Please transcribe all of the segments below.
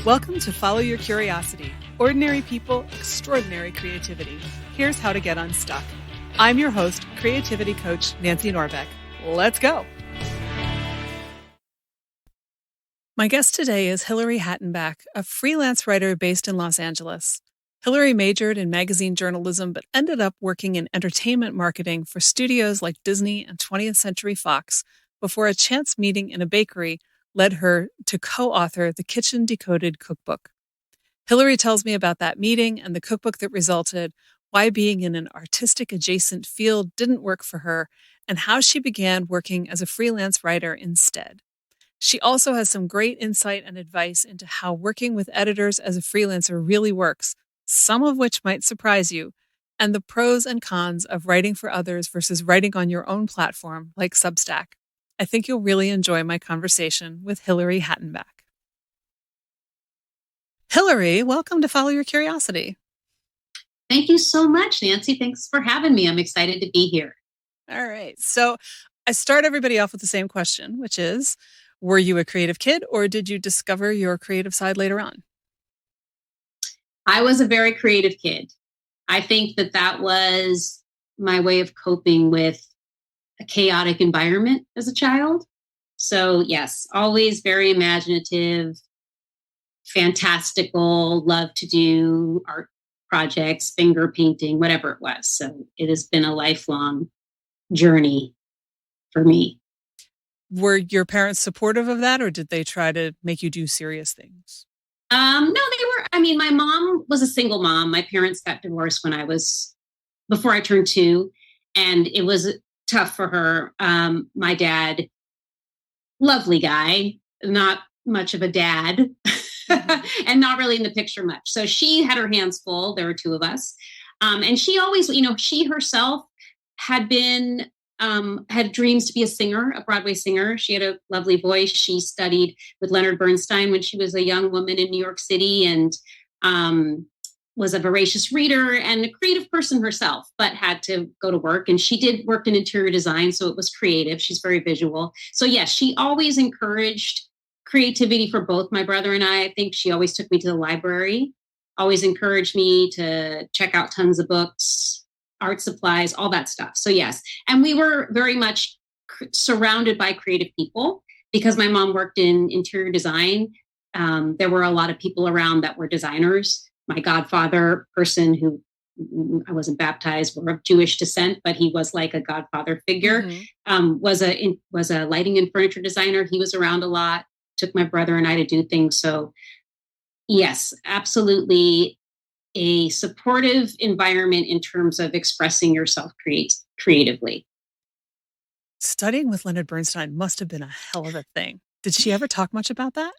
Welcome to Follow Your Curiosity. Ordinary people, extraordinary creativity. Here's how to get unstuck. I'm your host, creativity coach Nancy Norbeck. Let's go. My guest today is Hilary Hattenbach, a freelance writer based in Los Angeles. Hilary majored in magazine journalism but ended up working in entertainment marketing for studios like Disney and 20th Century Fox before a chance meeting in a bakery led her to co-author the Kitchen Decoded Cookbook. Hilary tells me about that meeting and the cookbook that resulted, why being in an artistic adjacent field didn't work for her, and how she began working as a freelance writer instead. She also has some great insight and advice into how working with editors as a freelancer really works, some of which might surprise you, and the pros and cons of writing for others versus writing on your own platform like Substack. I think you'll really enjoy my conversation with Hilary Hattenbach. Hilary, welcome to Follow Your Curiosity. Thank you so much, Nancy. Thanks for having me. I'm excited to be here. All right. So I start everybody off with the same question, which is, were you a creative kid or did you discover your creative side later on? I was a very creative kid. I think that was my way of coping with a chaotic environment as a child. So yes, always very imaginative, fantastical, love to do art projects, finger painting, whatever it was. So it has been a lifelong journey for me. Were your parents supportive of that, or did they try to make you do serious things? No, they were. I mean, my mom was a single mom. My parents got divorced before I turned 2, and it was tough for her. My dad, lovely guy, not much of a dad, and not really in the picture much. So she had her hands full. There were 2 of us. And she always, she herself had dreams to be a singer, a Broadway singer. She had a lovely voice. She studied with Leonard Bernstein when she was a young woman in New York City, and was a voracious reader and a creative person herself, but had to go to work. And she did work in interior design, so it was creative. She's very visual. So yes, she always encouraged creativity for both my brother and I. I think she always took me to the library, always encouraged me to check out tons of books, art supplies, all that stuff. So yes. And we were very much surrounded by creative people because my mom worked in interior design. There were a lot of people around that were designers. My godfather, person who I wasn't baptized, were of Jewish descent, but he was like a godfather figure, was a lighting and furniture designer. He was around a lot, took my brother and I to do things. So yes, absolutely a supportive environment in terms of expressing yourself creatively. Studying with Leonard Bernstein must have been a hell of a thing. Did she ever talk much about that?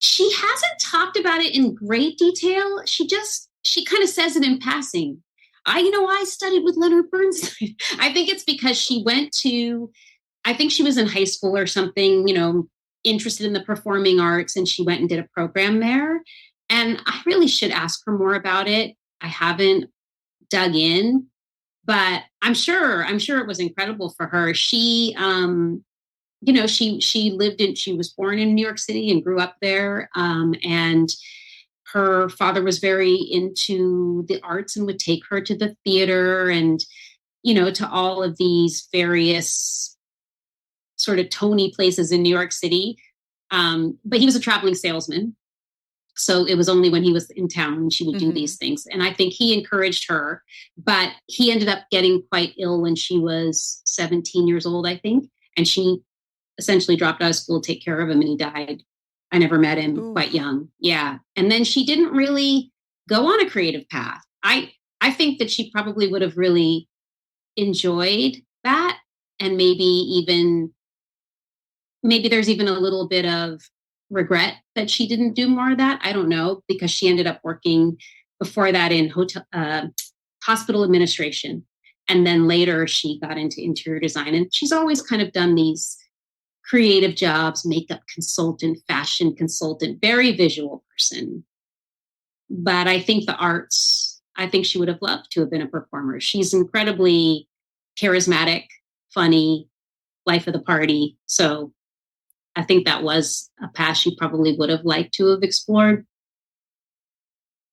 She hasn't talked about it in great detail. She kind of says it in passing. I studied with Leonard Bernstein. I think it's because I think she was in high school or something, interested in the performing arts, and she went and did a program there. And I really should ask her more about it. I haven't dug in, but I'm sure it was incredible for her. She, she was born in New York City and grew up there. And her father was very into the arts and would take her to the theater and, to all of these various sort of Tony places in New York City. But he was a traveling salesman. So it was only when he was in town when she would do these things. And I think he encouraged her, but he ended up getting quite ill when she was 17 years old, I think. And she essentially dropped out of school to take care of him, and he died. I never met him, quite young. Yeah. And then she didn't really go on a creative path. I think that she probably would have really enjoyed that. And maybe there's even a little bit of regret that she didn't do more of that. I don't know, because she ended up working before that in hospital administration. And then later she got into interior design, and she's always kind of done these creative jobs, makeup consultant, fashion consultant, very visual person. But I think the arts, I think she would have loved to have been a performer. She's incredibly charismatic, funny, life of the party. So I think that was a path she probably would have liked to have explored.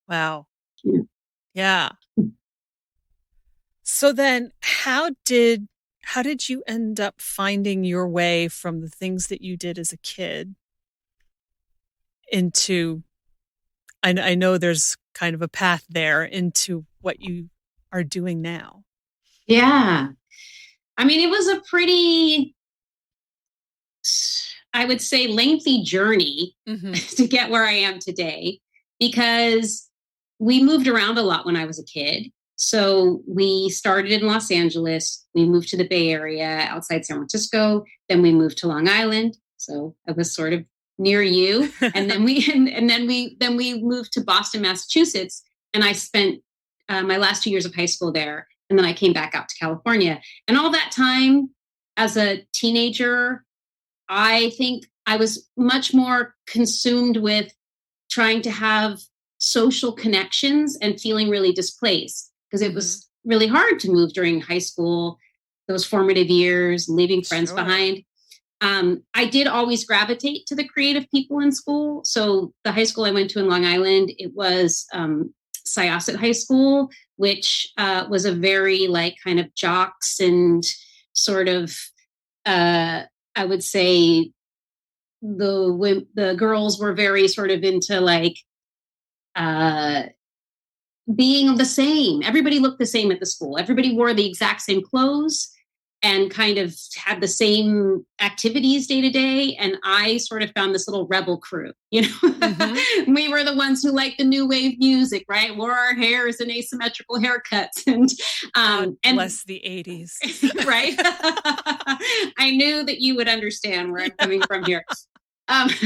Wow. Yeah. Yeah. So then how did you end up finding your way from the things that you did as a kid into, I know there's kind of a path there, into what you are doing now? Yeah. I mean, it was a pretty, I would say, lengthy journey to get where I am today, because we moved around a lot when I was a kid. So we started in Los Angeles. We moved to the Bay Area outside San Francisco. Then we moved to Long Island. So I was sort of near you. And then we moved to Boston, Massachusetts. And I spent my last 2 years of high school there. And then I came back out to California. And all that time as a teenager, I think I was much more consumed with trying to have social connections and feeling really displaced, because it was really hard to move during high school, those formative years, leaving friends behind. I did always gravitate to the creative people in school. So the high school I went to in Long Island, it was Syosset High School, which was a very like kind of jocks and sort of, I would say the girls were very sort of into like being the same. Everybody looked the same at the school. Everybody wore the exact same clothes and kind of had the same activities day to day. And I sort of found this little rebel crew, you know, we were the ones who liked the new wave music, right? Wore our hairs in asymmetrical haircuts and bless the 80s. Right. I knew that you would understand where I'm coming from here. And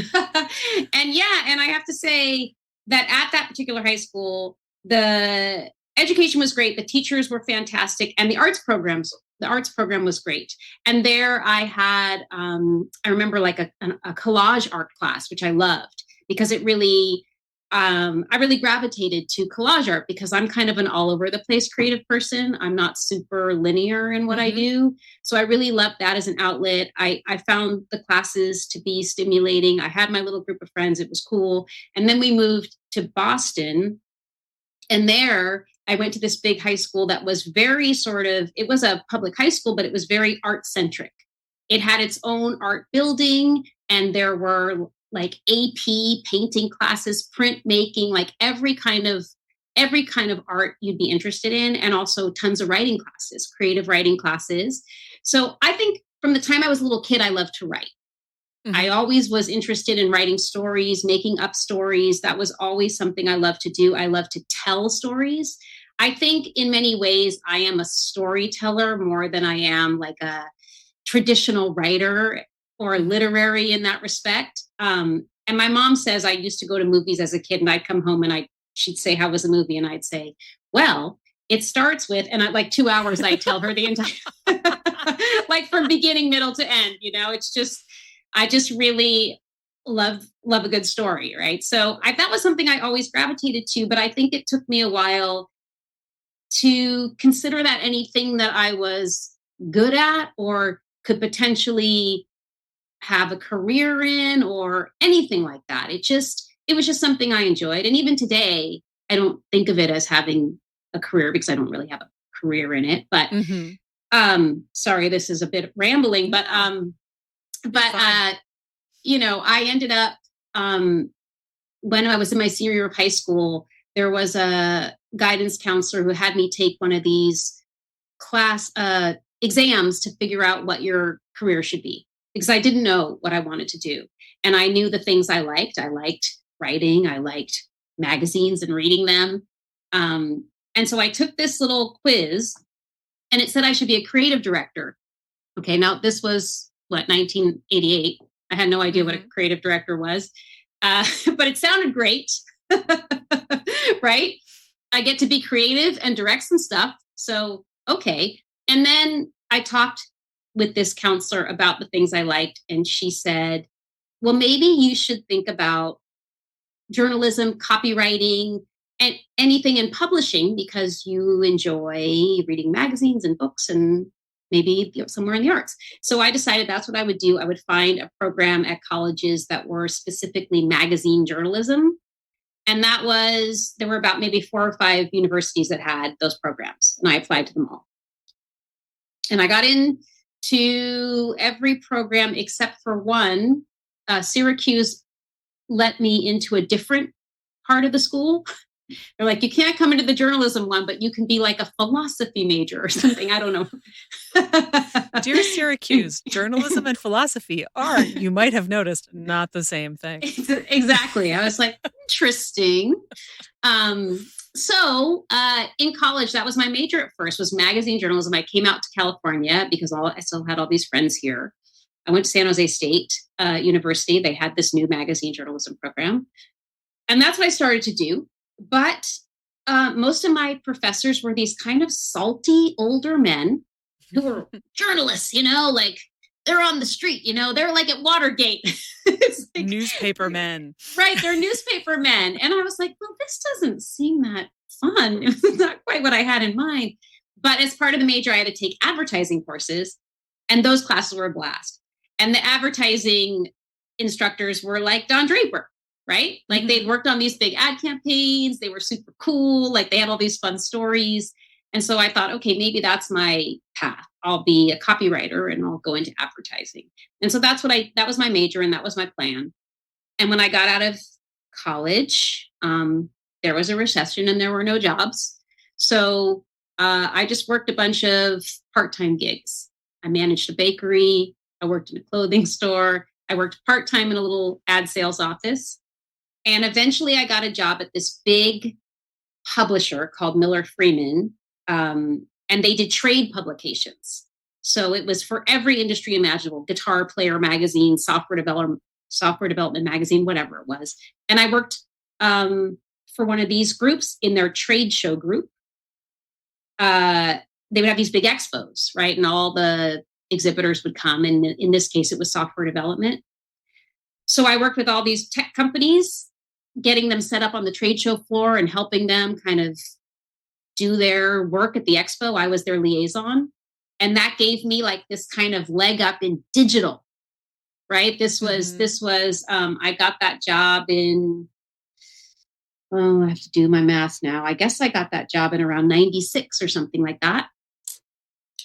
I have to say that at that particular high school, the education was great. The teachers were fantastic. And the arts program was great. And there I had, I remember like a collage art class, which I loved because it really, I really gravitated to collage art because I'm kind of an all over the place creative person. I'm not super linear in what I do. So I really loved that as an outlet. I found the classes to be stimulating. I had my little group of friends. It was cool. And then we moved to Boston. And there I went to this big high school that was very sort of, it was a public high school, but it was very art centric. It had its own art building, and there were like AP painting classes, printmaking, like every kind of art you'd be interested in, and also tons of writing classes, creative writing classes. So I think from the time I was a little kid, I loved to write. I always was interested in writing stories, making up stories. That was always something I loved to do. I love to tell stories. I think in many ways, I am a storyteller more than I am like a traditional writer or literary in that respect. And my mom says I used to go to movies as a kid, and I'd come home and she'd say, "How was the movie?" And I'd say, "Well, it starts with," and like 2 hours, I tell her the entire, like from beginning, middle to end, you know, it's just, I just really love a good story. Right. So that was something I always gravitated to, but I think it took me a while to consider that anything that I was good at or could potentially have a career in or anything like that. It was just something I enjoyed. And even today, I don't think of it as having a career because I don't really have a career in it, but, sorry, this is a bit rambling, but, you know, I ended up, when I was in my senior year of high school, there was a guidance counselor who had me take one of these class exams to figure out what your career should be, because I didn't know what I wanted to do. And I knew the things I liked. I liked writing. I liked magazines and reading them. And so I took this little quiz, and it said I should be a creative director. Okay, now this was, 1988. I had no idea what a creative director was, but it sounded great, right? I get to be creative and direct some stuff. So, okay. And then I talked with this counselor about the things I liked, and she said, well, maybe you should think about journalism, copywriting, and anything in publishing because you enjoy reading magazines and books and maybe somewhere in the arts. So I decided that's what I would do. I would find a program at colleges that were specifically magazine journalism. And there were about maybe 4 or 5 universities that had those programs. And I applied to them all. And I got into every program except for one. Syracuse let me into a different part of the school. They're like, you can't come into the journalism one, but you can be like a philosophy major or something. I don't know. Dear Syracuse, journalism and philosophy are, you might have noticed, not the same thing. Exactly. I was like, interesting. So in college, that was my major at first, was magazine journalism. I came out to California because I still had all these friends here. I went to San Jose State University. They had this new magazine journalism program. And that's what I started to do. But most of my professors were these kind of salty older men who were journalists, like they're on the street, they're like at Watergate. Like, newspaper men. Right, they're newspaper men. And I was like, well, this doesn't seem that fun. It's not quite what I had in mind. But as part of the major, I had to take advertising courses, and those classes were a blast. And the advertising instructors were like Don Draper. Right? Like they'd worked on these big ad campaigns. They were super cool. Like they had all these fun stories. And so I thought, okay, maybe that's my path. I'll be a copywriter and I'll go into advertising. And so that was my major and that was my plan. And when I got out of college, there was a recession and there were no jobs. So I just worked a bunch of part-time gigs. I managed a bakery. I worked in a clothing store. I worked part-time in a little ad sales office. And eventually I got a job at this big publisher called Miller Freeman. And they did trade publications. So it was for every industry imaginable: guitar player magazine, software development magazine, whatever it was. And I worked for one of these groups in their trade show group. They would have these big expos, right? And all the exhibitors would come. And in this case, it was software development. So I worked with all these tech companies, getting them set up on the trade show floor and helping them kind of do their work at the expo. I was their liaison. And that gave me like this kind of leg up in digital, right? This was, I got that job in, I have to do my math now. I guess I got that job in around 96 or something like that.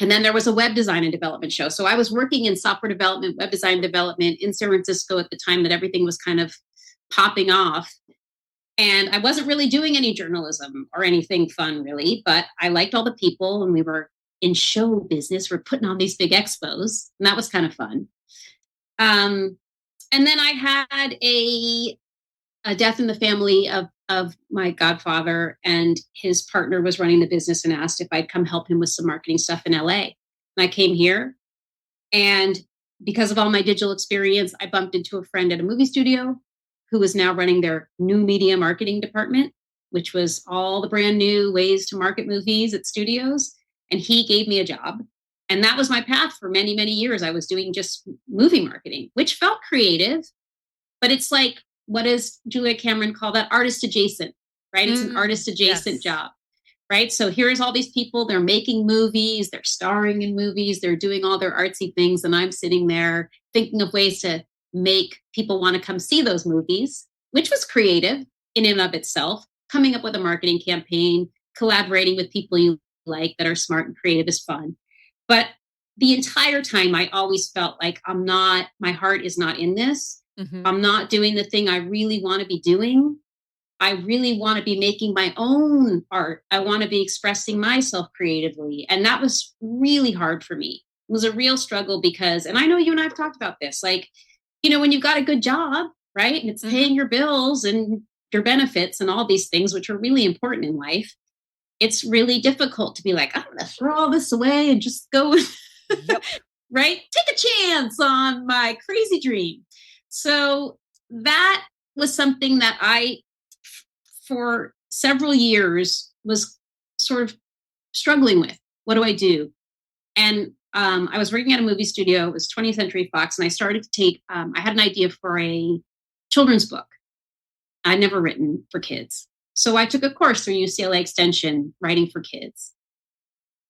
And then there was a web design and development show. So I was working in software development, web design development in San Francisco at the time that everything was kind of popping off. And I wasn't really doing any journalism or anything fun, really, but I liked all the people and we were in show business. We're putting on these big expos, and that was kind of fun. And then I had a death in the family of my godfather, and his partner was running the business and asked if I'd come help him with some marketing stuff in LA. And I came here, and because of all my digital experience, I bumped into a friend at a movie studio who was now running their new media marketing department, which was all the brand new ways to market movies at studios. And he gave me a job. And that was my path for many, many years. I was doing just movie marketing, which felt creative, but it's like, what does Julia Cameron call that? Artist adjacent, right? It's an artist adjacent job, right? So here's all these people, they're making movies, they're starring in movies, they're doing all their artsy things. And I'm sitting there thinking of ways to make people want to come see those movies, which was creative in and of itself, coming up with a marketing campaign, collaborating with people you like that are smart and creative is fun. But the entire time I always felt like my heart is not in this. Mm-hmm. I'm not doing the thing I really want to be doing. I really want to be making my own art. I want to be expressing myself creatively. And that was really hard for me. It was a real struggle because, and I know you and I have talked about this, like, when you've got a good job, right? And it's paying your bills and your benefits and all these things, which are really important in life. It's really difficult to be like, I'm going to throw all this away and just go, right? Take a chance on my crazy dream. So that was something that I, for several years, was sort of struggling with. What do I do? And I was working at a movie studio. It was 20th Century Fox. And I started to take, I had an idea for a children's book I'd never written for kids. So I took a course through UCLA Extension, writing for kids.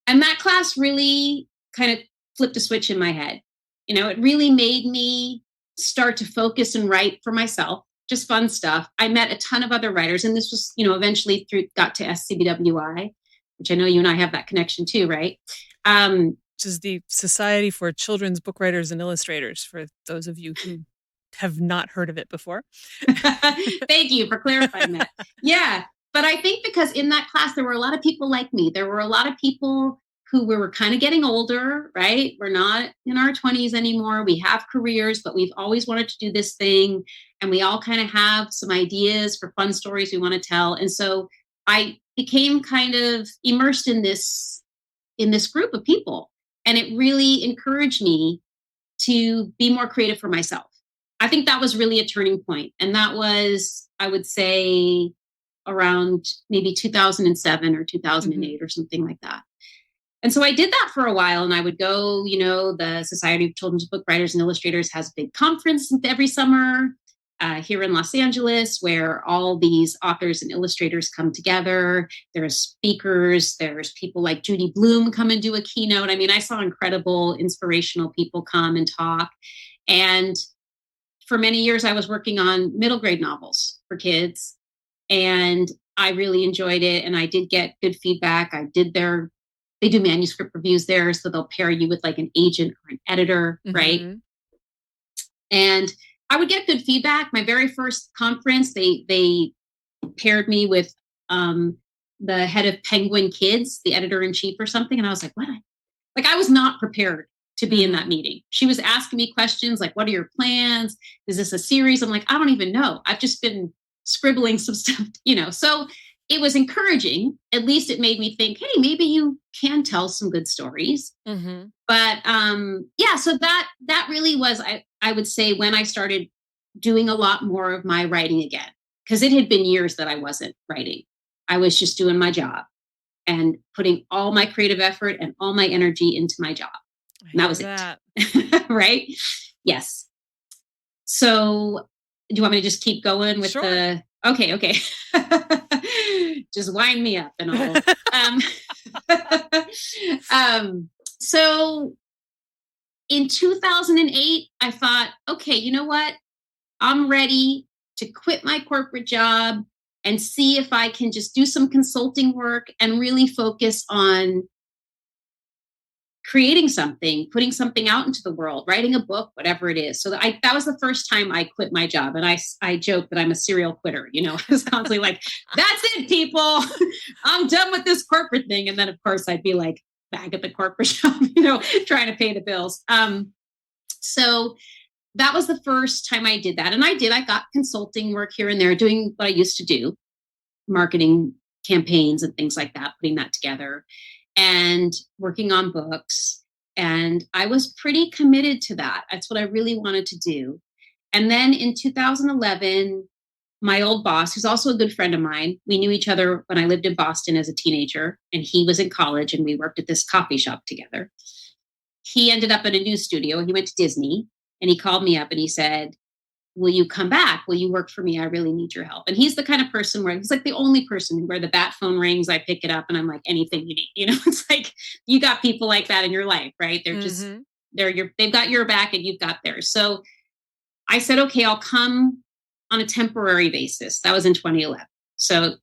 And that class really kind of flipped a switch in my head. It really made me start to focus and write for myself, just fun stuff. I met a ton of other writers, and this was, eventually got to SCBWI, which I know you and I have that connection too, right? Which is the Society for Children's Book Writers and Illustrators, for those of you who have not heard of it before. Thank you for clarifying that. Yeah. But I think because in that class, there were a lot of people like me. There were a lot of people who were kind of getting older, right? We're not in our 20s anymore. We have careers, but we've always wanted to do this thing. And we all kind of have some ideas for fun stories we want to tell. And so I became kind of immersed in this group of people. And it really encouraged me to be more creative for myself. I think that was really a turning point. And that was, I would say, around maybe 2007 or 2008 or something like that. And so I did that for a while, and I would go, the Society of Children's Book Writers and Illustrators has a big conference every summer here in Los Angeles, where all these authors and illustrators come together. There's speakers, there's people like Judy Blume come and do a keynote. I mean, I saw incredible, inspirational people come and talk. And for many years, I was working on middle grade novels for kids, and I really enjoyed it. And I did get good feedback. They do manuscript reviews there, so they'll pair you with like an agent or an editor, right? And I would get good feedback. My very first conference, they paired me with the head of Penguin Kids, the editor-in-chief or something. And I was like, what? Like, I was not prepared to be in that meeting. She was asking me questions like, what are your plans? Is this a series? I'm like, I don't even know. I've just been scribbling some stuff, So it was encouraging. At least it made me think, hey, maybe you can tell some good stories. But so that really was, I would say, when I started doing a lot more of my writing again, because it had been years that I wasn't writing. I was just doing my job and putting all my creative effort and all my energy into my job. And that was it. Right? Yes. So do you want me to just keep going with Sure. Okay. Just wind me up and all. So in 2008, I thought, okay, you know what? I'm ready to quit my corporate job and see if I can just do some consulting work and really focus on creating something, putting something out into the world, writing a book, whatever it is. So that was the first time I quit my job. And I joke that I'm a serial quitter. I was constantly like, that's it, people. I'm done with this corporate thing. And then, of course, I'd be like back at the corporate job, trying to pay the bills. So that was the first time I did that. And I got consulting work here and there, doing what I used to do, marketing campaigns and things like that, putting that together and working on books. And I was pretty committed to that. That's what I really wanted to do. And then in 2011, my old boss, who's also a good friend of mine, we knew each other when I lived in Boston as a teenager, and he was in college and we worked at this coffee shop together. He ended up in a news studio. He went to Disney and he called me up and he said, will you come back? Will you work for me? I really need your help. And he's the kind of person where he's like the only person where the bat phone rings, I pick it up and I'm like, anything you need. It's like, you got people like that in your life, right? They're just, they've got your back and you've got theirs. So I said, okay, I'll come on a temporary basis. That was in 2011. So,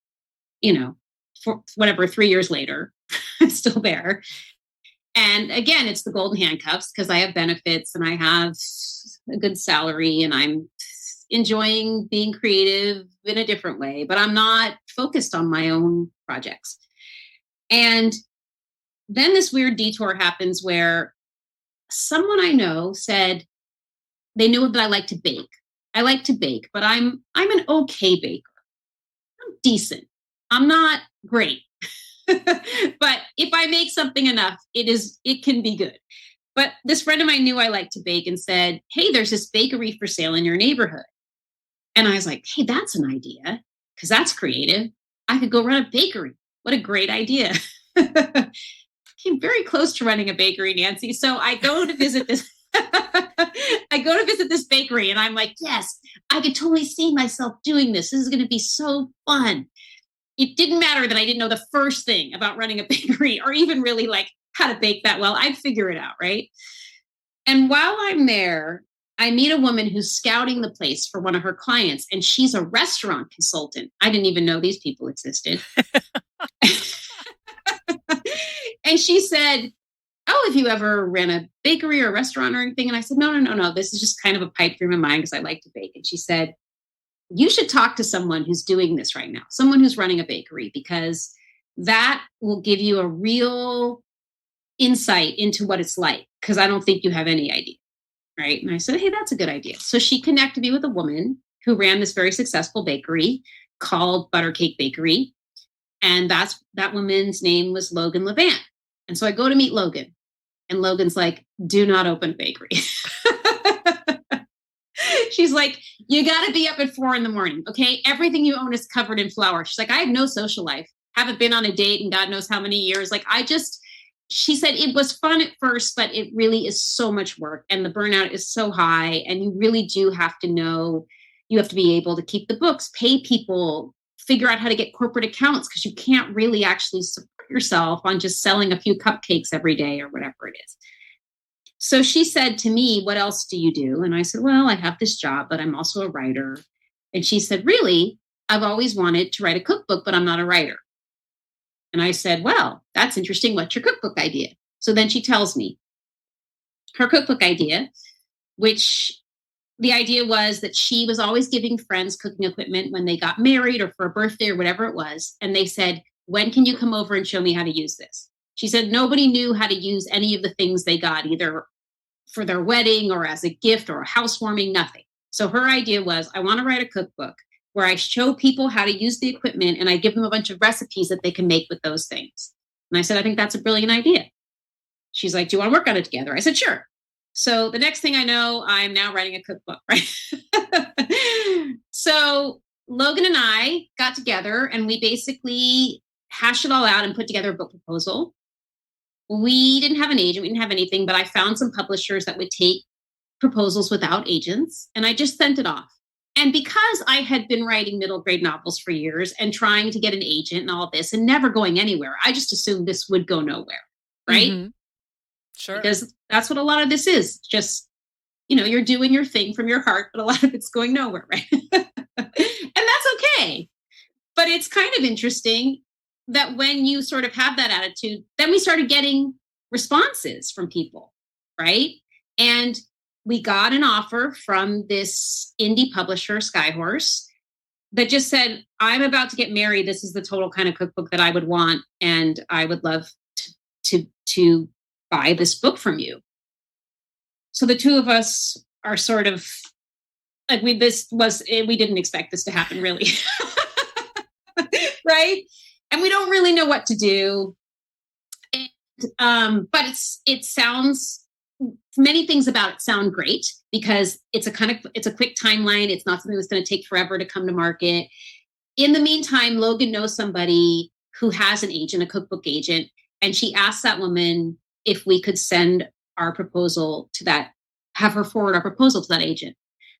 for whatever, 3 years later, I'm still there. And again, it's the golden handcuffs because I have benefits and I have a good salary and I'm enjoying being creative in a different way, but I'm not focused on my own projects. And then this weird detour happens where someone I know said they knew that I like to bake. I like to bake, but I'm an okay baker. I'm decent. I'm not great. But if I make something enough, it can be good. But this friend of mine knew I liked to bake and said, hey, there's this bakery for sale in your neighborhood. And I was like, hey, that's an idea because that's creative. I could go run a bakery. What a great idea. Came very close to running a bakery, Nancy. So I go to visit this. I go to visit this bakery and I'm like, yes, I could totally see myself doing this. This is going to be so fun. It didn't matter that I didn't know the first thing about running a bakery or even really like how to bake that well. I'd figure it out, right? And while I'm there, I meet a woman who's scouting the place for one of her clients, and she's a restaurant consultant. I didn't even know these people existed. And she said, oh, have you ever ran a bakery or a restaurant or anything? And I said, no. This is just kind of a pipe dream of mine because I like to bake. And she said, you should talk to someone who's doing this right now, someone who's running a bakery, because that will give you a real insight into what it's like, because I don't think you have any idea. Right. And I said, hey, that's a good idea. So she connected me with a woman who ran this very successful bakery called Buttercake Bakery. And that woman's name was Logan Levant. And so I go to meet Logan, and Logan's like, do not open a bakery. She's like, you got to be up at 4 a.m. Okay. Everything you own is covered in flour. She's like, I have no social life, haven't been on a date in God knows how many years. Like, she said it was fun at first, but it really is so much work, and the burnout is so high. And you really do have to know, you have to be able to keep the books, pay people, figure out how to get corporate accounts, because you can't really actually support yourself on just selling a few cupcakes every day or whatever it is. So she said to me, what else do you do? And I said, well, I have this job, but I'm also a writer. And she said, really? I've always wanted to write a cookbook, but I'm not a writer. And I said, well, that's interesting. What's your cookbook idea? So then she tells me her cookbook idea, which the idea was that she was always giving friends cooking equipment when they got married or for a birthday or whatever it was. And they said, when can you come over and show me how to use this? She said nobody knew how to use any of the things they got, either for their wedding or as a gift or a housewarming, nothing. So her idea was, I want to write a cookbook where I show people how to use the equipment, and I give them a bunch of recipes that they can make with those things. And I said, I think that's a brilliant idea. She's like, do you want to work on it together? I said, sure. So the next thing I know, I'm now writing a cookbook, right? So Logan and I got together, and we basically hashed it all out and put together a book proposal. We didn't have an agent, we didn't have anything, but I found some publishers that would take proposals without agents, and I just sent it off. And because I had been writing middle grade novels for years and trying to get an agent and all this and never going anywhere, I just assumed this would go nowhere, right? Mm-hmm. Sure. Because that's what a lot of this is. Just, you're doing your thing from your heart, but a lot of it's going nowhere, right? And that's okay. But it's kind of interesting that when you sort of have that attitude, then we started getting responses from people, right? And we got an offer from this indie publisher, Skyhorse, that just said, I'm about to get married. This is the total kind of cookbook that I would want. And I would love to buy this book from you. So the two of us are sort of like, we didn't expect this to happen, really. Right. And we don't really know what to do. And, but it sounds, many things about it sound great, because it's a quick timeline. It's not something that's going to take forever to come to market. In the meantime, Logan knows somebody who has an agent, a cookbook agent. And she asked that woman if we could send our proposal to that, have her forward our proposal to that agent.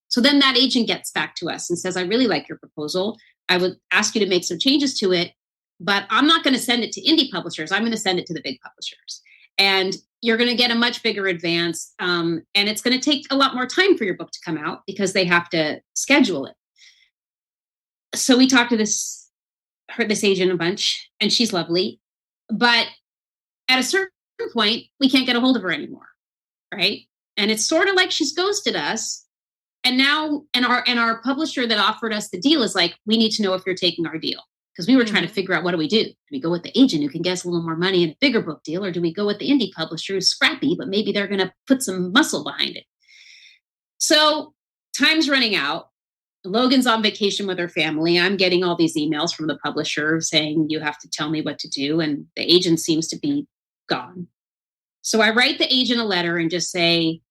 So then that agent gets back to us and says, I really like your proposal. I would ask you to make some changes to it, but I'm not going to send it to indie publishers. I'm going to send it to the big publishers. And you're going to get a much bigger advance. And it's going to take a lot more time for your book to come out because they have to schedule it. So we talked to this agent a bunch, and she's lovely. But at a certain point, we can't get a hold of her anymore, right? And it's sort of like she's ghosted us. And now, our publisher that offered us the deal is like, we need to know if you're taking our deal. Because we were trying to figure out, what do we do? Do we go with the agent who can get us a little more money and a bigger book deal? Or do we go with the indie publisher who's scrappy, but maybe they're going to put some muscle behind it? So time's running out. Logan's on vacation with her family. I'm getting all these emails from the publisher saying, you have to tell me what to do. And the agent seems to be gone. So I write the agent a letter and just say,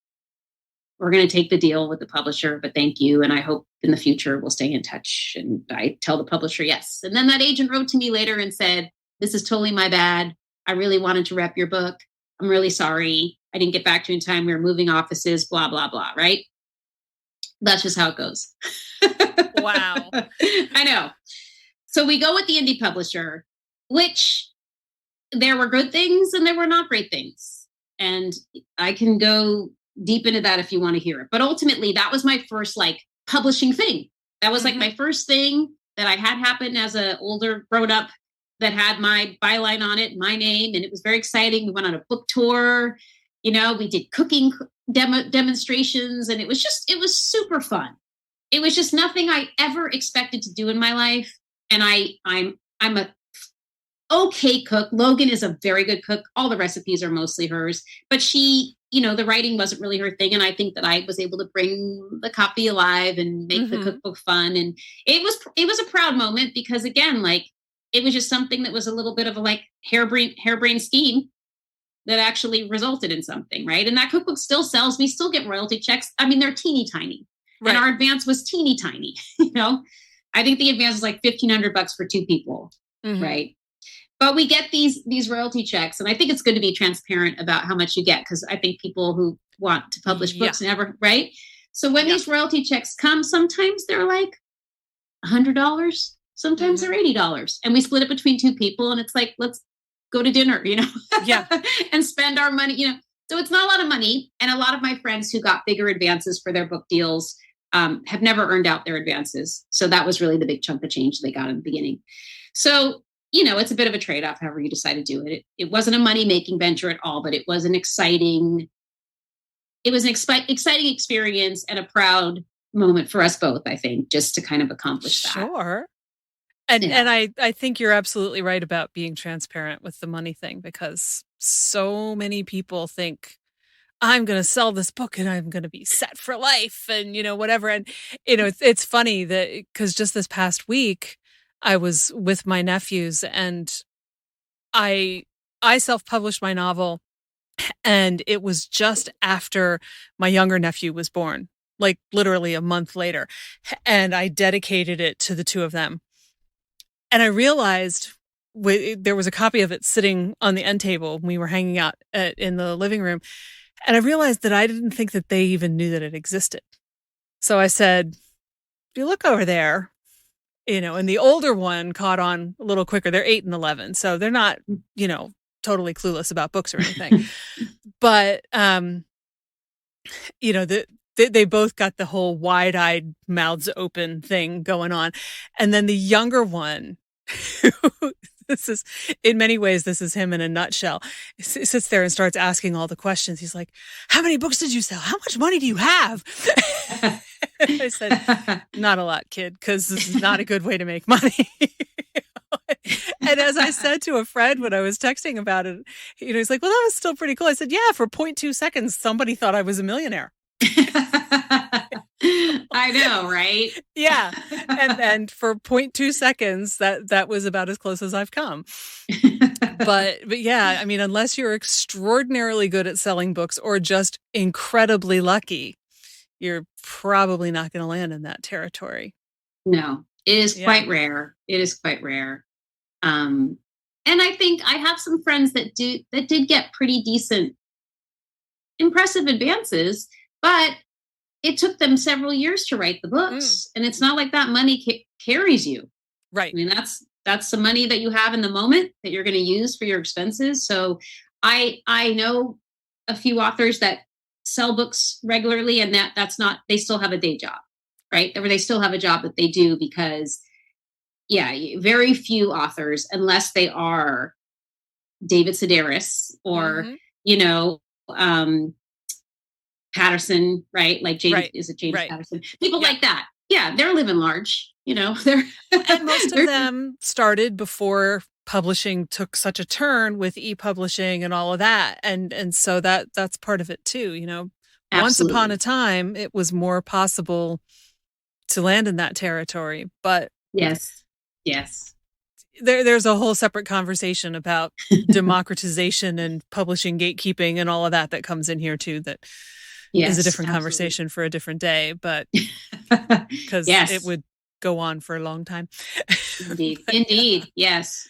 we're going to take the deal with the publisher, but thank you. And I hope in the future we'll stay in touch. And I tell the publisher yes. And then that agent wrote to me later and said, this is totally my bad. I really wanted to rep your book. I'm really sorry. I didn't get back to you in time. We were moving offices, blah, blah, blah. Right? That's just how it goes. Wow. I know. So we go with the indie publisher, which there were good things and there were not great things. And I can go deep into that if you want to hear it. But ultimately, that was my first like publishing thing. That was like my first thing that I had happen as an older grown up that had my byline on it, my name. And it was very exciting. We went on a book tour. You know, we did cooking demonstrations, and it was super fun. It was just nothing I ever expected to do in my life. And I'm a okay cook. Logan is a very good cook. All the recipes are mostly hers, but she, you know, the writing wasn't really her thing. And I think that I was able to bring the copy alive and make the cookbook fun. And it was a proud moment because, again, like, it was just something that was a little bit of a like harebrained scheme that actually resulted in something, right? And that cookbook still sells. We still get royalty checks. I mean, they're teeny tiny. Right. And our advance was teeny tiny. You know, I think the advance was like $1,500 for 2 people, right? But we get these royalty checks, and I think it's good to be transparent about how much you get, because I think people who want to publish books never, right? So when these royalty checks come, sometimes they're like $100, sometimes they're $80, and we split it between 2 people, and it's like, let's go to dinner, you know, and spend our money, you know. So it's not a lot of money, and a lot of my friends who got bigger advances for their book deals have never earned out their advances. So that was really the big chunk of change they got in the beginning. So, you know, it's a bit of a trade-off, however you decide to do it. It wasn't a money-making venture at all, but it was an exciting experience and a proud moment for us both, I think, just to kind of accomplish that. Sure. And I think you're absolutely right about being transparent with the money thing, because so many people think, I'm going to sell this book and I'm going to be set for life and, you know, whatever. And, you know, it's funny that because just this past week I was with my nephews, and I self-published my novel, and it was just after my younger nephew was born, like literally a month later. And I dedicated it to the 2 of them. And I realized there was a copy of it sitting on the end table. We were hanging out in the living room. And I realized that I didn't think that they even knew that it existed. So I said, if you look over there, you know, and the older one caught on a little quicker. They're 8 and 11. So they're not, you know, totally clueless about books or anything. But, you know, they both got the whole wide-eyed, mouths open thing going on. And then the younger one, this is, in many ways, this is him in a nutshell. He sits there and starts asking all the questions. He's like, how many books did you sell? How much money do you have? I said, not a lot, kid, because this is not a good way to make money. And as I said to a friend when I was texting about it, you know, he's like, well, that was still pretty cool. I said, yeah, for 0.2 seconds, somebody thought I was a millionaire. I know, right? Yeah. And for 0.2 seconds, that was about as close as I've come. But yeah, I mean, unless you're extraordinarily good at selling books or just incredibly lucky, you're probably not going to land in that territory. No, it is quite rare. It is quite rare. And I think I have some friends that did get pretty decent, impressive advances, but it took them several years to write the books. And it's not like that money carries you. Right. I mean, that's the money that you have in the moment that you're going to use for your expenses. So I know a few authors that sell books regularly, and that's not, they still have a day job, right? Or they still have a job that they do, because very few authors, unless they are David Sedaris or, you know, Patterson, right? Like James, is it James Patterson? People like that. Yeah, they're living large, you know. And most of them started before publishing took such a turn with e-publishing and all of that. And so that's part of it too, you know. Absolutely. Once upon a time, it was more possible to land in that territory. But yes. There's a whole separate conversation about democratization and publishing gatekeeping and all of that comes in here too, that is a different conversation for a different day, but because it would go on for a long time. Indeed. Indeed. Yes,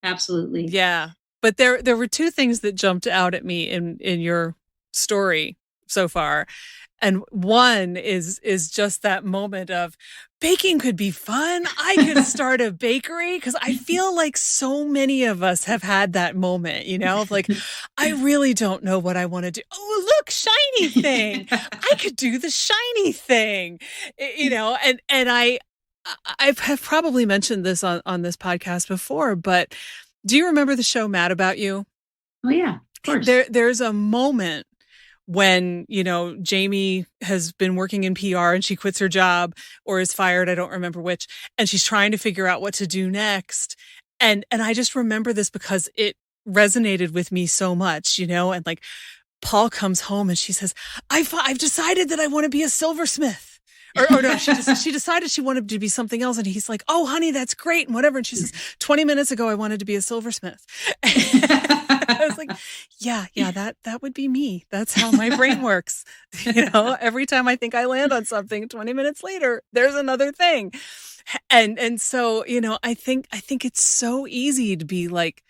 absolutely. Yeah. But there were 2 things that jumped out at me in your story so far. And one is just that moment of baking could be fun. I could start a bakery, because I feel like so many of us have had that moment, of like, I really don't know what I want to do. Oh, look, shiny thing. I could do the shiny thing, and I've probably mentioned this on this podcast before, but do you remember the show Mad About You? Oh yeah, of course. There's a moment when, Jamie has been working in PR and she quits her job or is fired, I don't remember which, and she's trying to figure out what to do next. And I just remember this because it resonated with me so much, and like Paul comes home and she says, I've decided that I want to be a silversmith. Or no, she decided she wanted to be something else. And he's like, oh, honey, that's great. And whatever. And she says, 20 minutes ago, I wanted to be a silversmith. I was like, yeah, that would be me. That's how my brain works. Every time I think I land on something, 20 minutes later, there's another thing. And so, I think it's so easy to be like,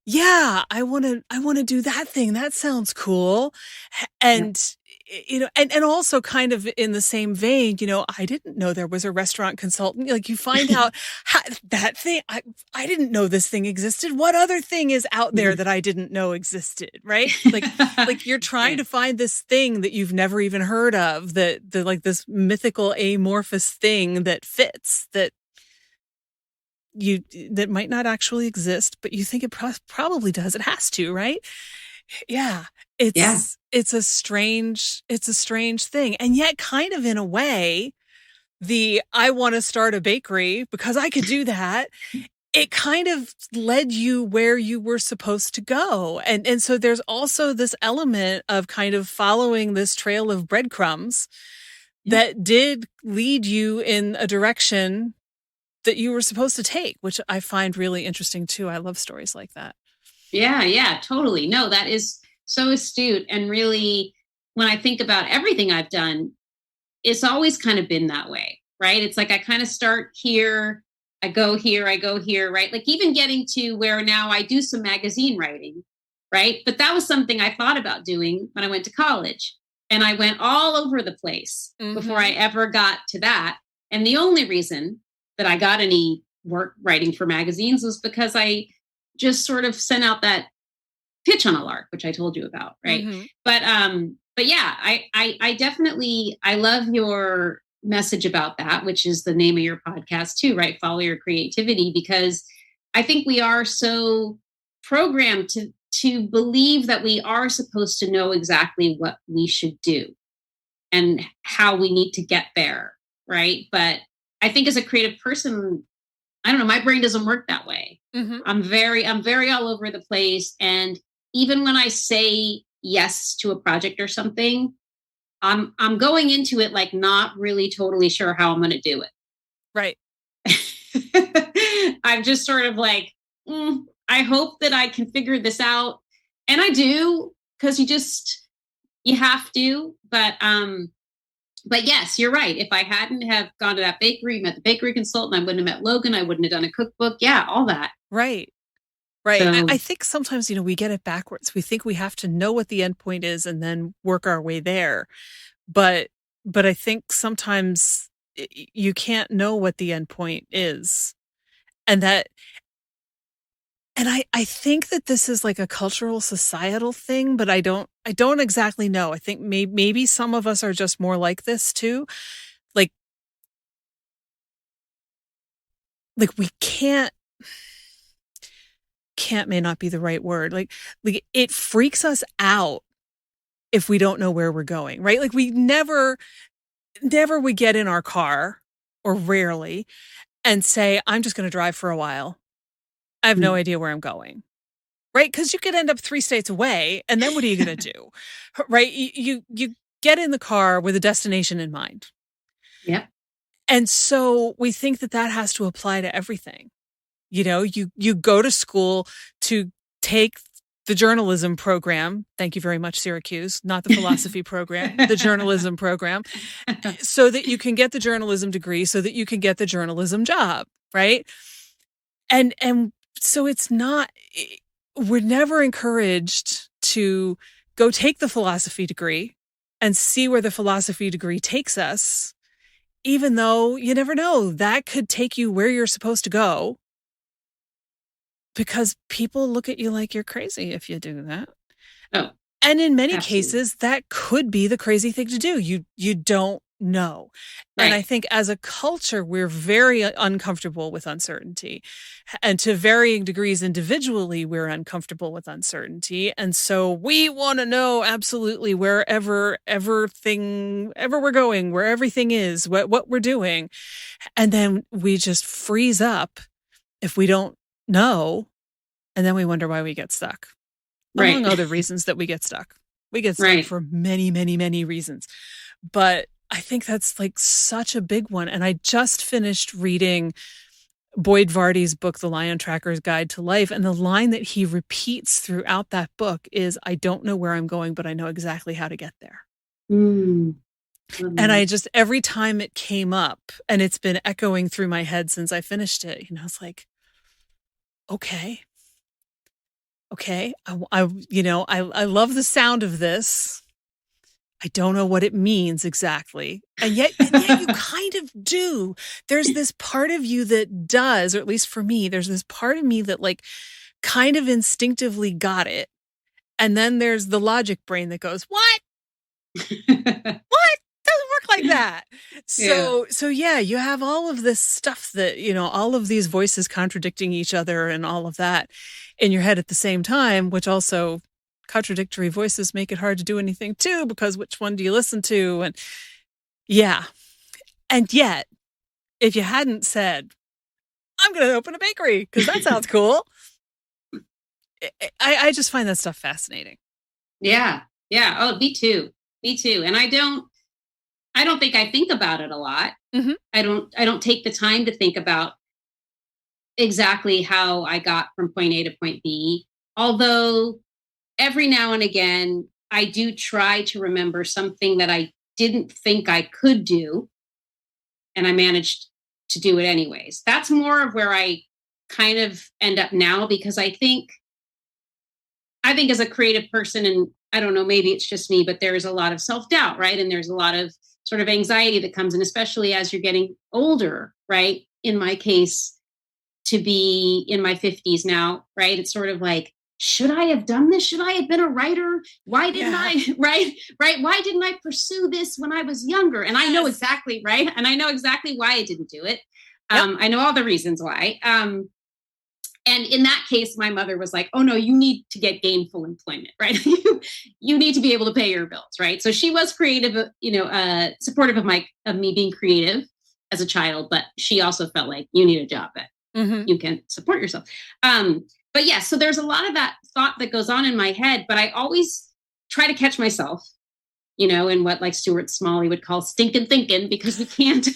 yeah, I want to do that thing. That sounds cool. And, and also kind of in the same vein, I didn't know there was a restaurant consultant. Like, you find out that thing, I didn't know this thing existed. What other thing is out there that I didn't know existed? Right. Like you're trying to find this thing that you've never even heard of, that like this mythical amorphous thing that fits, that might not actually exist, but you think it probably does. It has to, right? Yeah. It's a strange thing. And yet, kind of in a way, I want to start a bakery because I could do that, it kind of led you where you were supposed to go. And so there's also this element of kind of following this trail of breadcrumbs that did lead you in a direction that you were supposed to take, which I find really interesting too. I love stories like that. Yeah, totally. No, that is so astute. And really, when I think about everything I've done, it's always kind of been that way, right? It's like I kind of start here, I go here, right? Like even getting to where now I do some magazine writing, right? But that was something I thought about doing when I went to college. And I went all over the place before I ever got to that. And the only reason that I got any work writing for magazines was because I just sort of sent out that pitch on a lark, which I told you about, right? But yeah, I definitely, I love your message about that, which is the name of your podcast too, right? Follow your creativity, because I think we are so programmed to believe that we are supposed to know exactly what we should do and how we need to get there, right? But I think as a creative person, I don't know, my brain doesn't work that way. I'm very all over the place. And even when I say yes to a project or something, I'm going into it like not really totally sure how I'm going to do it. Right. I'm just sort of like, I hope that I can figure this out. And I do, because you have to. But yes, you're right. If I hadn't have gone to that bakery, met the bakery consultant, I wouldn't have met Logan. I wouldn't have done a cookbook. Yeah, all that. Right. So, I think sometimes, we get it backwards. We think we have to know what the end point is and then work our way there. But I think sometimes you can't know what the end point is. And I think that this is like a cultural, societal thing, but I don't exactly know. I think maybe some of us are just more like this too. Like we can't may not be the right word. Like it freaks us out if we don't know where we're going, right? Like we never we get in our car, or rarely, and say, I'm just going to drive for a while. I have no idea where I'm going. Right? Because you could end up 3 states away, and then what are you going to do? Right? You get in the car with a destination in mind. Yeah. And so we think that has to apply to everything. You go to school to take the journalism program. Thank you very much, Syracuse. Not the philosophy program, the journalism program, so that you can get the journalism degree, so that you can get the journalism job, right? And so it's not, we're never encouraged to go take the philosophy degree and see where the philosophy degree takes us, even though you never know, that could take you where you're supposed to go, because people look at you like you're crazy if you do that. Oh, and in many absolutely. cases, that could be the crazy thing to do. You don't know. Right. And I think as a culture, we're very uncomfortable with uncertainty. And to varying degrees individually, we're uncomfortable with uncertainty. And so we want to know absolutely wherever we're going, where everything is, what we're doing. And then we just freeze up if we don't know. And then we wonder why we get stuck. Right. Among other reasons that we get stuck. We get stuck Right. for many, many, many reasons. But I think that's like such a big one. And I just finished reading Boyd Vardy's book, The Lion Tracker's Guide to Life. And the line that he repeats throughout that book is, I don't know where I'm going, but I know exactly how to get there. Mm. And I just, every time it came up, and it's been echoing through my head since I finished it, I was like, okay, I love the sound of this. I don't know what it means exactly. And yet you kind of do. There's this part of you that does, or at least for me, there's this part of me that like kind of instinctively got it. And then there's the logic brain that goes, what? What? Doesn't work like that. So yeah, you have all of this stuff that, all of these voices contradicting each other and all of that in your head at the same time, which also contradictory voices make it hard to do anything too, because which one do you listen to? And yeah. And yet, if you hadn't said, I'm going to open a bakery because that sounds cool, I just find that stuff fascinating. Yeah. Yeah. Oh, me too. And I don't think I think about it a lot. Mm-hmm. I don't take the time to think about exactly how I got from point A to point B. Although every now and again, I do try to remember something that I didn't think I could do, and I managed to do it anyways. That's more of where I kind of end up now, because I think as a creative person, and I don't know, maybe it's just me, but there's a lot of self-doubt, right? And there's a lot of sort of anxiety that comes in, especially as you're getting older, right? In my case, to be in my 50s now, right? It's sort of like, should I have done this? Should I have been a writer? Why didn't I, right? Why didn't I pursue this when I was younger? And I know exactly, right? And I know exactly why I didn't do it. I know all the reasons why. And in that case, my mother was like, oh no, you need to get gainful employment, right? You need to be able to pay your bills, right? So she was creative, supportive of me being creative as a child, but she also felt like you need a job that you can support yourself. But yeah, so there's a lot of that thought that goes on in my head, but I always try to catch myself, in what like Stuart Smalley would call stinking thinking, because we can't,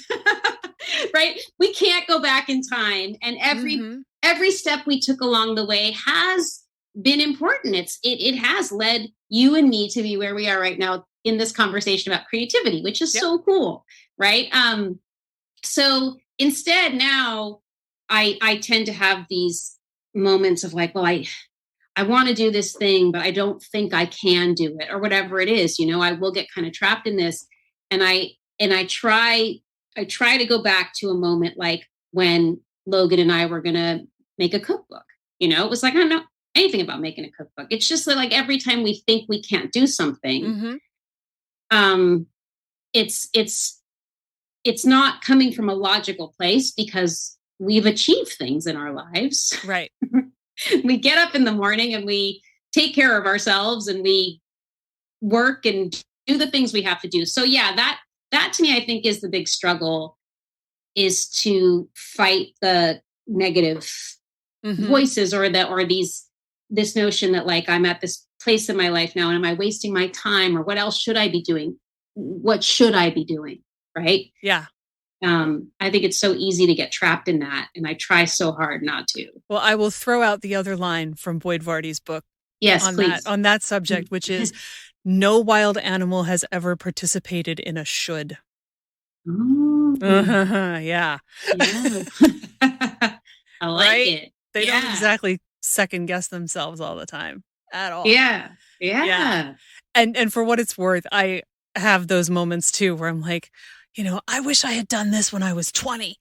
right? We can't go back in time. And every step we took along the way has been important. It has led you and me to be where we are right now in this conversation about creativity, which is so cool, right? So instead now I tend to have these moments of like, well, I want to do this thing, but I don't think I can do it, or whatever it is. I will get kind of trapped in this, and I try to go back to a moment like when Logan and I were gonna make a cookbook. It was like, I don't know anything about making a cookbook. It's just that like every time we think we can't do something, it's not coming from a logical place, because we've achieved things in our lives. Right. We get up in the morning and we take care of ourselves and we work and do the things we have to do. So yeah, that to me, I think is the big struggle, is to fight the negative voices, or this notion that like, I'm at this place in my life now, and am I wasting my time, or what else should I be doing? What should I be doing? Right. Yeah. I think it's so easy to get trapped in that, and I try so hard not to. Well, I will throw out the other line from Boyd Vardy's book. Yes, on please. On that subject, which is, no wild animal has ever participated in a should. Oh. Yeah. I like it. They don't exactly second guess themselves all the time at all. Yeah. And for what it's worth, have those moments too, where I'm like, I wish I had done this when I was 20.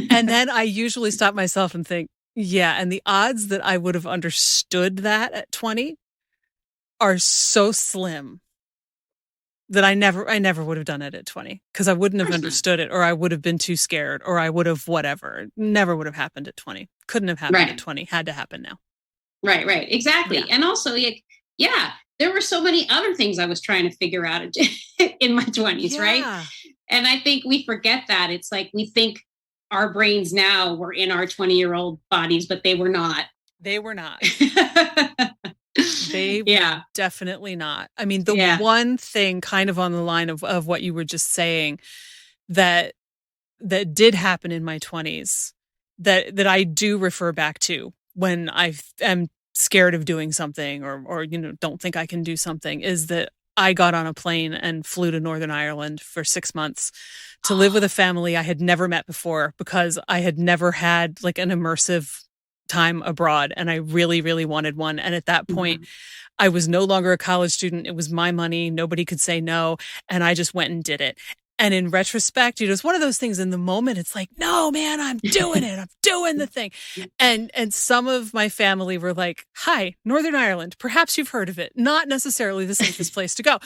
And then I usually stop myself and think, yeah. And the odds that I would have understood that at 20 are so slim that I never would have done it at 20, because I wouldn't have understood it, or I would have been too scared, or I would have whatever. Never would have happened at 20. Couldn't have happened at 20. Had to happen now. Right. Exactly. Yeah. And also, there were so many other things I was trying to figure out in my 20s, right? And I think we forget that. It's like we think our brains now were in our 20-year-old bodies, but they were not. They were not. They were definitely not. I mean, the one thing kind of on the line of what you were just saying that did happen in my 20s that I do refer back to when I am scared of doing something or don't think I can do something, is that I got on a plane and flew to Northern Ireland for 6 months to live with a family I had never met before, because I had never had like an immersive time abroad, and I really, really wanted one. And at that point, I was no longer a college student. It was my money. Nobody could say no. And I just went and did it. And in retrospect, it's one of those things. In the moment, it's like, no, man, I'm doing it. I'm doing the thing. And some of my family were like, hi, Northern Ireland. Perhaps you've heard of it. Not necessarily the safest place to go.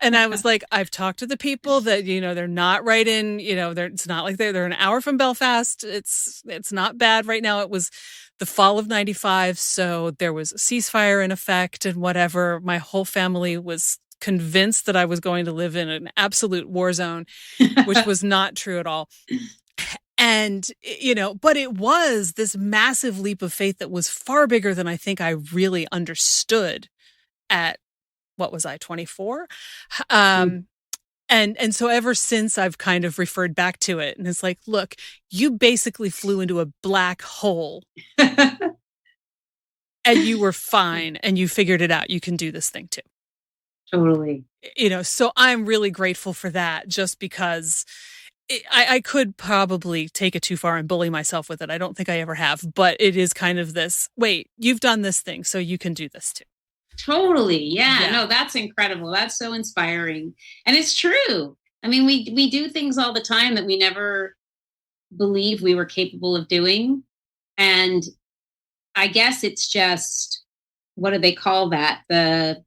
And I was like, I've talked to the people that, they're not right in, it's not like they're an hour from Belfast. It's not bad right now. It was the fall of 95. So there was a ceasefire in effect and whatever. My whole family was convinced that I was going to live in an absolute war zone, which was not true at all. And, but it was this massive leap of faith that was far bigger than I think I really understood at, what was I, 24? And so ever since, I've kind of referred back to it, and it's like, look, you basically flew into a black hole and you were fine and you figured it out. You can do this thing too. Totally. So I'm really grateful for that, just because I could probably take it too far and bully myself with it. I don't think I ever have, but it is kind of this, wait, you've done this thing, so you can do this too. Totally. Yeah. No, that's incredible. That's so inspiring. And it's true. I mean, we do things all the time that we never believed we were capable of doing. And I guess it's just, what do they call that? The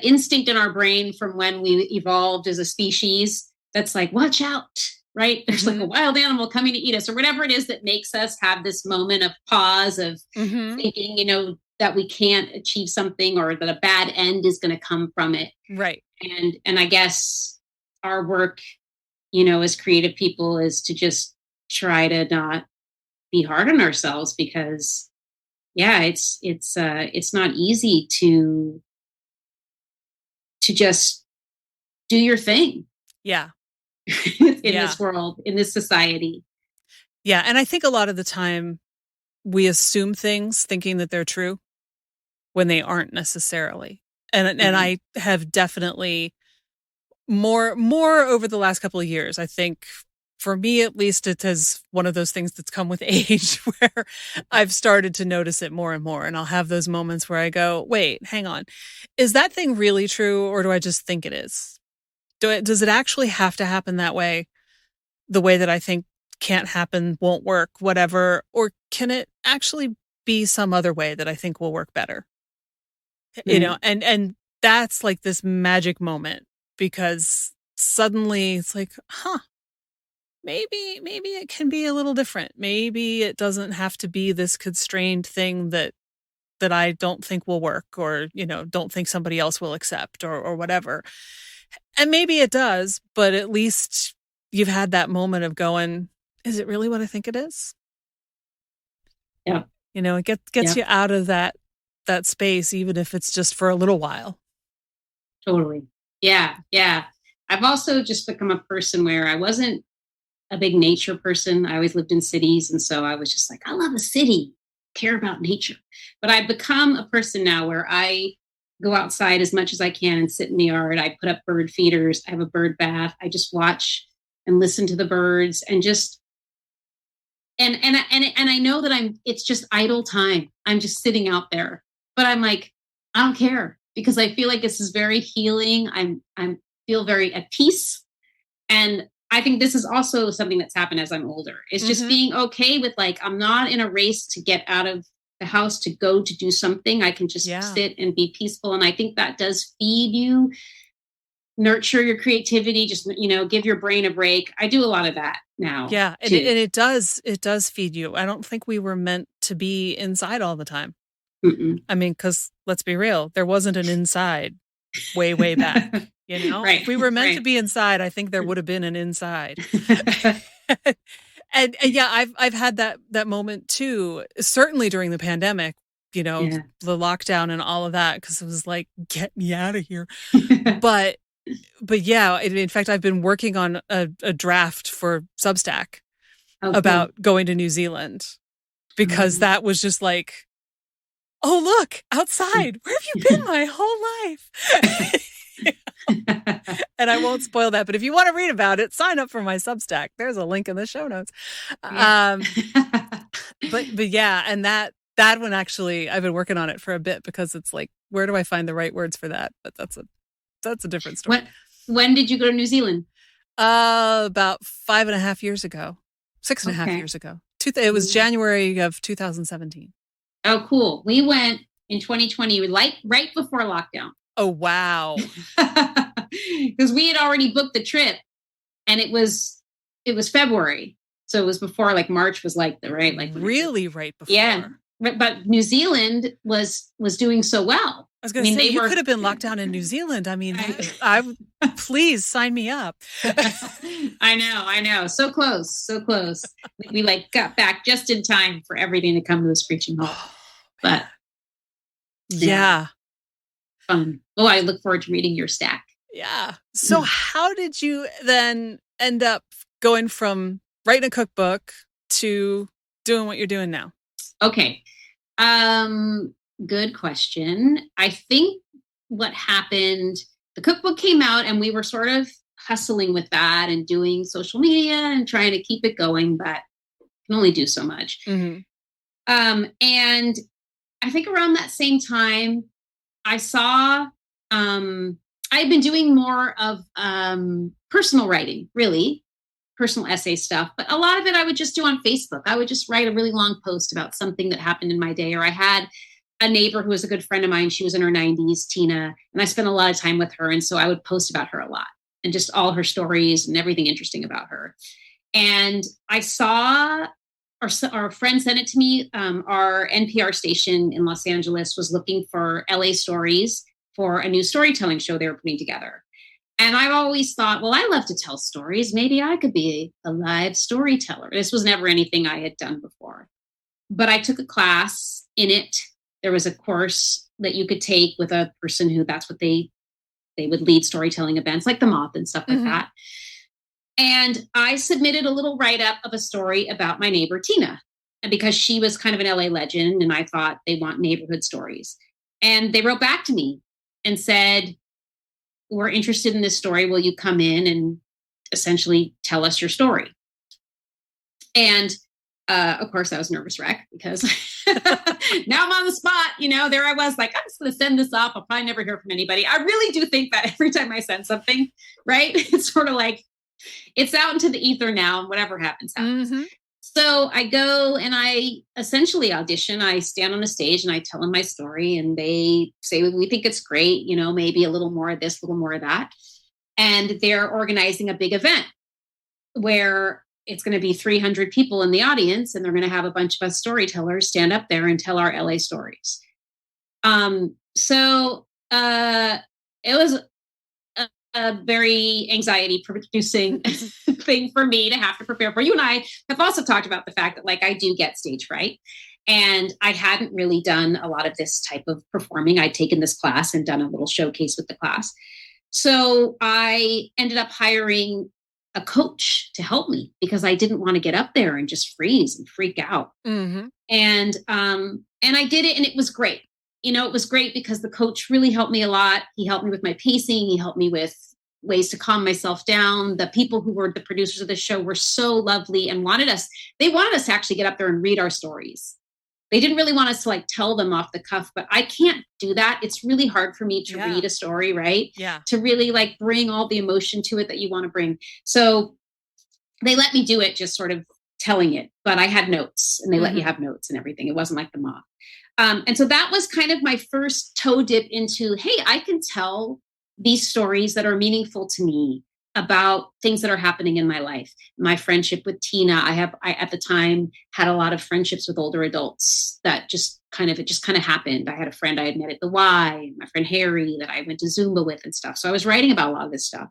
instinct in our brain from when we evolved as a species that's like, watch out, right? There's like a wild animal coming to eat us, or whatever it is that makes us have this moment of pause of thinking, that we can't achieve something, or that a bad end is going to come from it. Right. And I guess our work, as creative people, is to just try to not be hard on ourselves, because it's not easy to just do your thing. Yeah. in this world, in this society. Yeah. And I think a lot of the time we assume things thinking that they're true when they aren't necessarily. And I have definitely more over the last couple of years. I think for me, at least, it is one of those things that's come with age, where I've started to notice it more and more. And I'll have those moments where I go, wait, hang on. Is that thing really true, or do I just think it is? Does it actually have to happen that way? The way that I think can't happen, won't work, whatever? Or can it actually be some other way that I think will work better? And that's like this magic moment, because suddenly it's like, maybe it can be a little different. Maybe it doesn't have to be this constrained thing that I don't think will work, or, don't think somebody else will accept, or whatever. And maybe it does, but at least you've had that moment of going, is it really what I think it is? Yeah. It gets you out of that space, even if it's just for a little while. Totally. Yeah. Yeah. I've also just become a person where I wasn't a big nature person. I always lived in cities. And so I was just like, I love a city, care about nature. But I've become a person now where I go outside as much as I can and sit in the yard. I put up bird feeders. I have a bird bath. I just watch and listen to the birds, and just, and I know that it's just idle time. I'm just sitting out there, but I'm like, I don't care. because I feel like this is very healing. I'm feel very at peace. And I think this is also something that's happened as I'm older. It's just being okay with like, I'm not in a race to get out of the house to go to do something. I can just sit and be peaceful. And I think that does feed you, nurture your creativity, just, give your brain a break. I do a lot of that now. Yeah. And it does feed you. I don't think we were meant to be inside all the time. Mm-mm. I mean, because let's be real, there wasn't an inside way, way back. Right. If we were meant to be inside, I think there would have been an inside. and yeah, I've had that moment too, certainly during the pandemic, the lockdown and all of that, because it was like, get me out of here. But yeah, in fact, I've been working on a draft for Substack about going to New Zealand, because that was just like, oh, look, outside. Where have you been my whole life? And I won't spoil that, but if you want to read about it, sign up for my Substack. There's a link in the show notes. Yeah. But yeah, and that one actually, I've been working on it for a bit, because it's like, where do I find the right words for that? But that's a different story. When did you go to New Zealand? About 5.5 years ago, 6.5 years ago. It was January of 2017. Oh, cool. We went in 2020, like right before lockdown. Oh, wow. Because we had already booked the trip, and it was February. So it was before like March was like right before. Yeah. But New Zealand was doing so well. I was going to say, you could have been locked down in New Zealand. I mean, please sign me up. I know. So close. We like got back just in time for everything to come to a screeching halt. But yeah. Fun. Oh, I look forward to reading your stack. Yeah. So how did you then end up going from writing a cookbook to doing what you're doing now? Okay. Good question. I think what happened, the cookbook came out and we were sort of hustling with that and doing social media and trying to keep it going, but can only do so much. And I think around that same time, I saw, I had been doing more of personal writing, really, personal essay stuff. But a lot of it I would just do on Facebook. I would just write a really long post about something that happened in my day. Or I had a neighbor who was a good friend of mine. She was in her 90s, Tina, and I spent a lot of time with her. And so I would post about her a lot and just all her stories and everything interesting about her. And I saw, our friend sent it to me. Our NPR station in Los Angeles was looking for LA stories for a new storytelling show they were putting together. And I've always thought, well, I love to tell stories. Maybe I could be a live storyteller. This was never anything I had done before. But I took a class in it. There was a course that you could take with a person who that's what they would lead storytelling events like the Moth and stuff like that. And I submitted a little write-up of a story about my neighbor, Tina, because she was kind of an LA legend. And I thought they want neighborhood stories. And they wrote back to me and said, we're interested in this story. Will you come in and essentially tell us your story? And of course, I was a nervous wreck because now I'm on the spot. There I was like, I'm just going to send this off. I'll probably never hear from anybody. I really do think that every time I send something, right, it's sort of like it's out into the ether now, and whatever happens, happens. So I go and I essentially audition. I stand on a stage and I tell them my story, and they say, we think it's great, maybe a little more of this, a little more of that. And they're organizing a big event where it's going to be 300 people in the audience, and they're going to have a bunch of us storytellers stand up there and tell our LA stories. So it was a very anxiety producing thing for me to have to prepare for. You and I have also talked about the fact that like I do get stage fright, and I hadn't really done a lot of this type of performing. I'd taken this class and done a little showcase with the class. So I ended up hiring a coach to help me because I didn't want to get up there and just freeze and freak out. And I did it, and it was great. It was great because the coach really helped me a lot. He helped me with my pacing. He helped me with ways to calm myself down. The people who were the producers of the show were so lovely and wanted us to actually get up there and read our stories. they didn't really want us to like tell them off the cuff, but I can't do that. It's really hard for me to read a story, right? Yeah. To really like bring all the emotion to it that you want to bring. So they let me do it, just sort of telling it, but I had notes, and they let you have notes and everything. It wasn't like the mob. And so that was kind of my first toe dip into, hey, I can tell these stories that are meaningful to me about things that are happening in my life. My friendship with Tina, I at the time had a lot of friendships with older adults that it just kind of happened. I had a friend I had met at the Y, my friend Harry that I went to Zumba with and stuff. So I was writing about a lot of this stuff.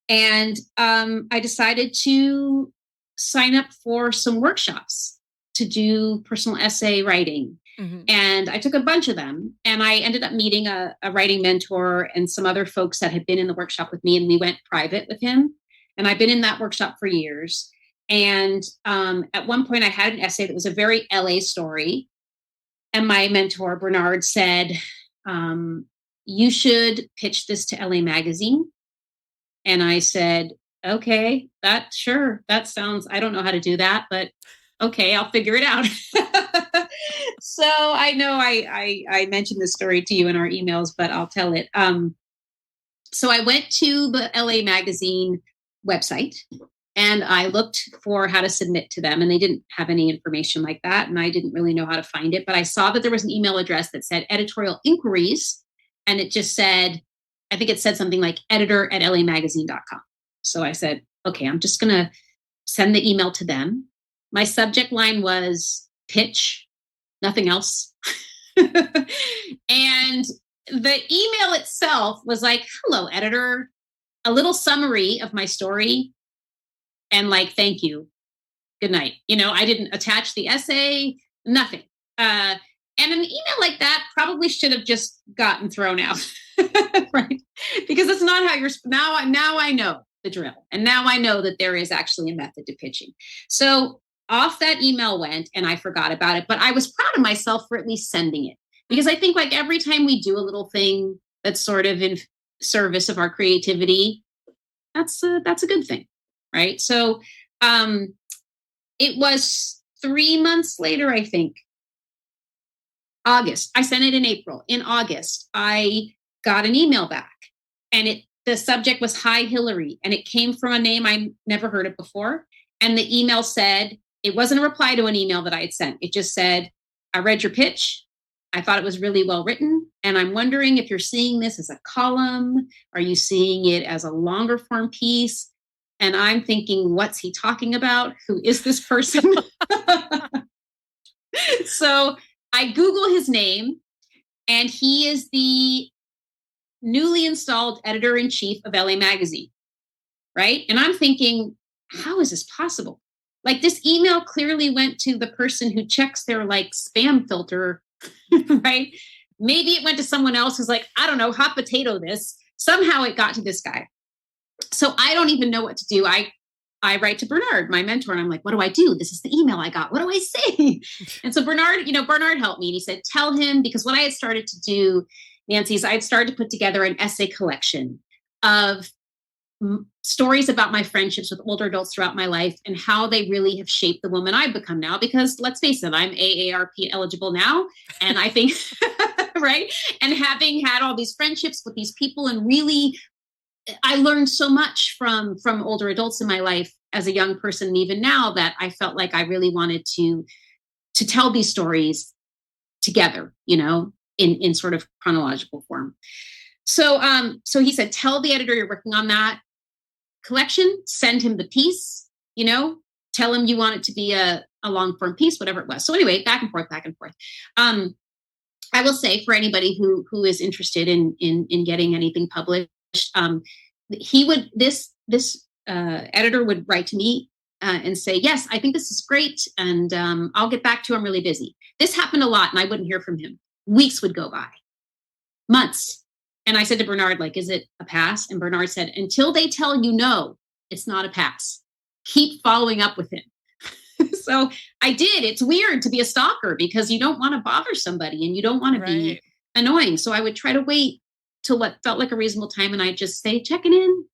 And I decided to sign up for some workshops to do personal essay writing. And I took a bunch of them, and I ended up meeting a writing mentor and some other folks that had been in the workshop with me, and we went private with him. And I've been in that workshop for years. And at one point I had an essay that was a very LA story. And my mentor, Bernard, said, you should pitch this to LA Magazine. And I said, okay, that sounds, I don't know how to do that, but okay, I'll figure it out. So I know I mentioned this story to you in our emails, but I'll tell it. So I went to the LA Magazine website, and I looked for how to submit to them, and they didn't have any information like that. And I didn't really know how to find it, but I saw that there was an email address that said editorial inquiries. And it just said, I think it said something like editor@lamagazine.com. So I said, okay, I'm just going to send the email to them. My subject line was pitch, nothing else. And the email itself was like, hello, editor, a little summary of my story. And like, thank you. Good night. I didn't attach the essay, nothing. And an email like that probably should have just gotten thrown out, right? Because it's not how now I know the drill. And now I know that there is actually a method to pitching. So off that email went, and I forgot about it, but I was proud of myself for at least sending it. Because I think like every time we do a little thing that's sort of in service of our creativity, that's a good thing, right? So it was 3 months later, I think, August. I sent it in April. In August, I got an email back, and the subject was "Hi, Hilary," and it came from a name I never heard of before. And the email said, it wasn't a reply to an email that I had sent. It just said, I read your pitch. I thought it was really well written. And I'm wondering if you're seeing this as a column. Are you seeing it as a longer form piece? And I'm thinking, what's he talking about? Who is this person? So I Google his name, and he is the newly installed editor-in-chief of LA Magazine, right? And I'm thinking, how is this possible? Like, this email clearly went to the person who checks their like spam filter, right? Maybe it went to someone else who's like, I don't know, hot potato this. Somehow it got to this guy. So I don't even know what to do. I write to Bernard, my mentor, and I'm like, what do I do? This is the email I got. What do I say? And so Bernard helped me. And he said, tell him, because what I had started to do, Nancy, is I had started to put together an essay collection of stories about my friendships with older adults throughout my life and how they really have shaped the woman I've become now. Because let's face it, I'm AARP eligible now. And I think, right. And having had all these friendships with these people, and really, I learned so much from older adults in my life as a young person. And even now, that I felt like I really wanted to tell these stories together, in sort of chronological form. So he said, tell the editor you're working on that collection, send him the piece, tell him you want it to be a long form piece, whatever it was. So anyway, back and forth. I will say, for anybody who is interested in getting anything published, this editor would write to me and say, yes, I think this is great. And I'll get back to you. I'm really busy. This happened a lot, and I wouldn't hear from him. Weeks would go by, months. And I said to Bernard, like, is it a pass? And Bernard said, until they tell you no, it's not a pass. Keep following up with him. So I did. It's weird to be a stalker, because you don't want to bother somebody and you don't want to be annoying. So I would try to wait till what felt like a reasonable time. And I just say, checking in,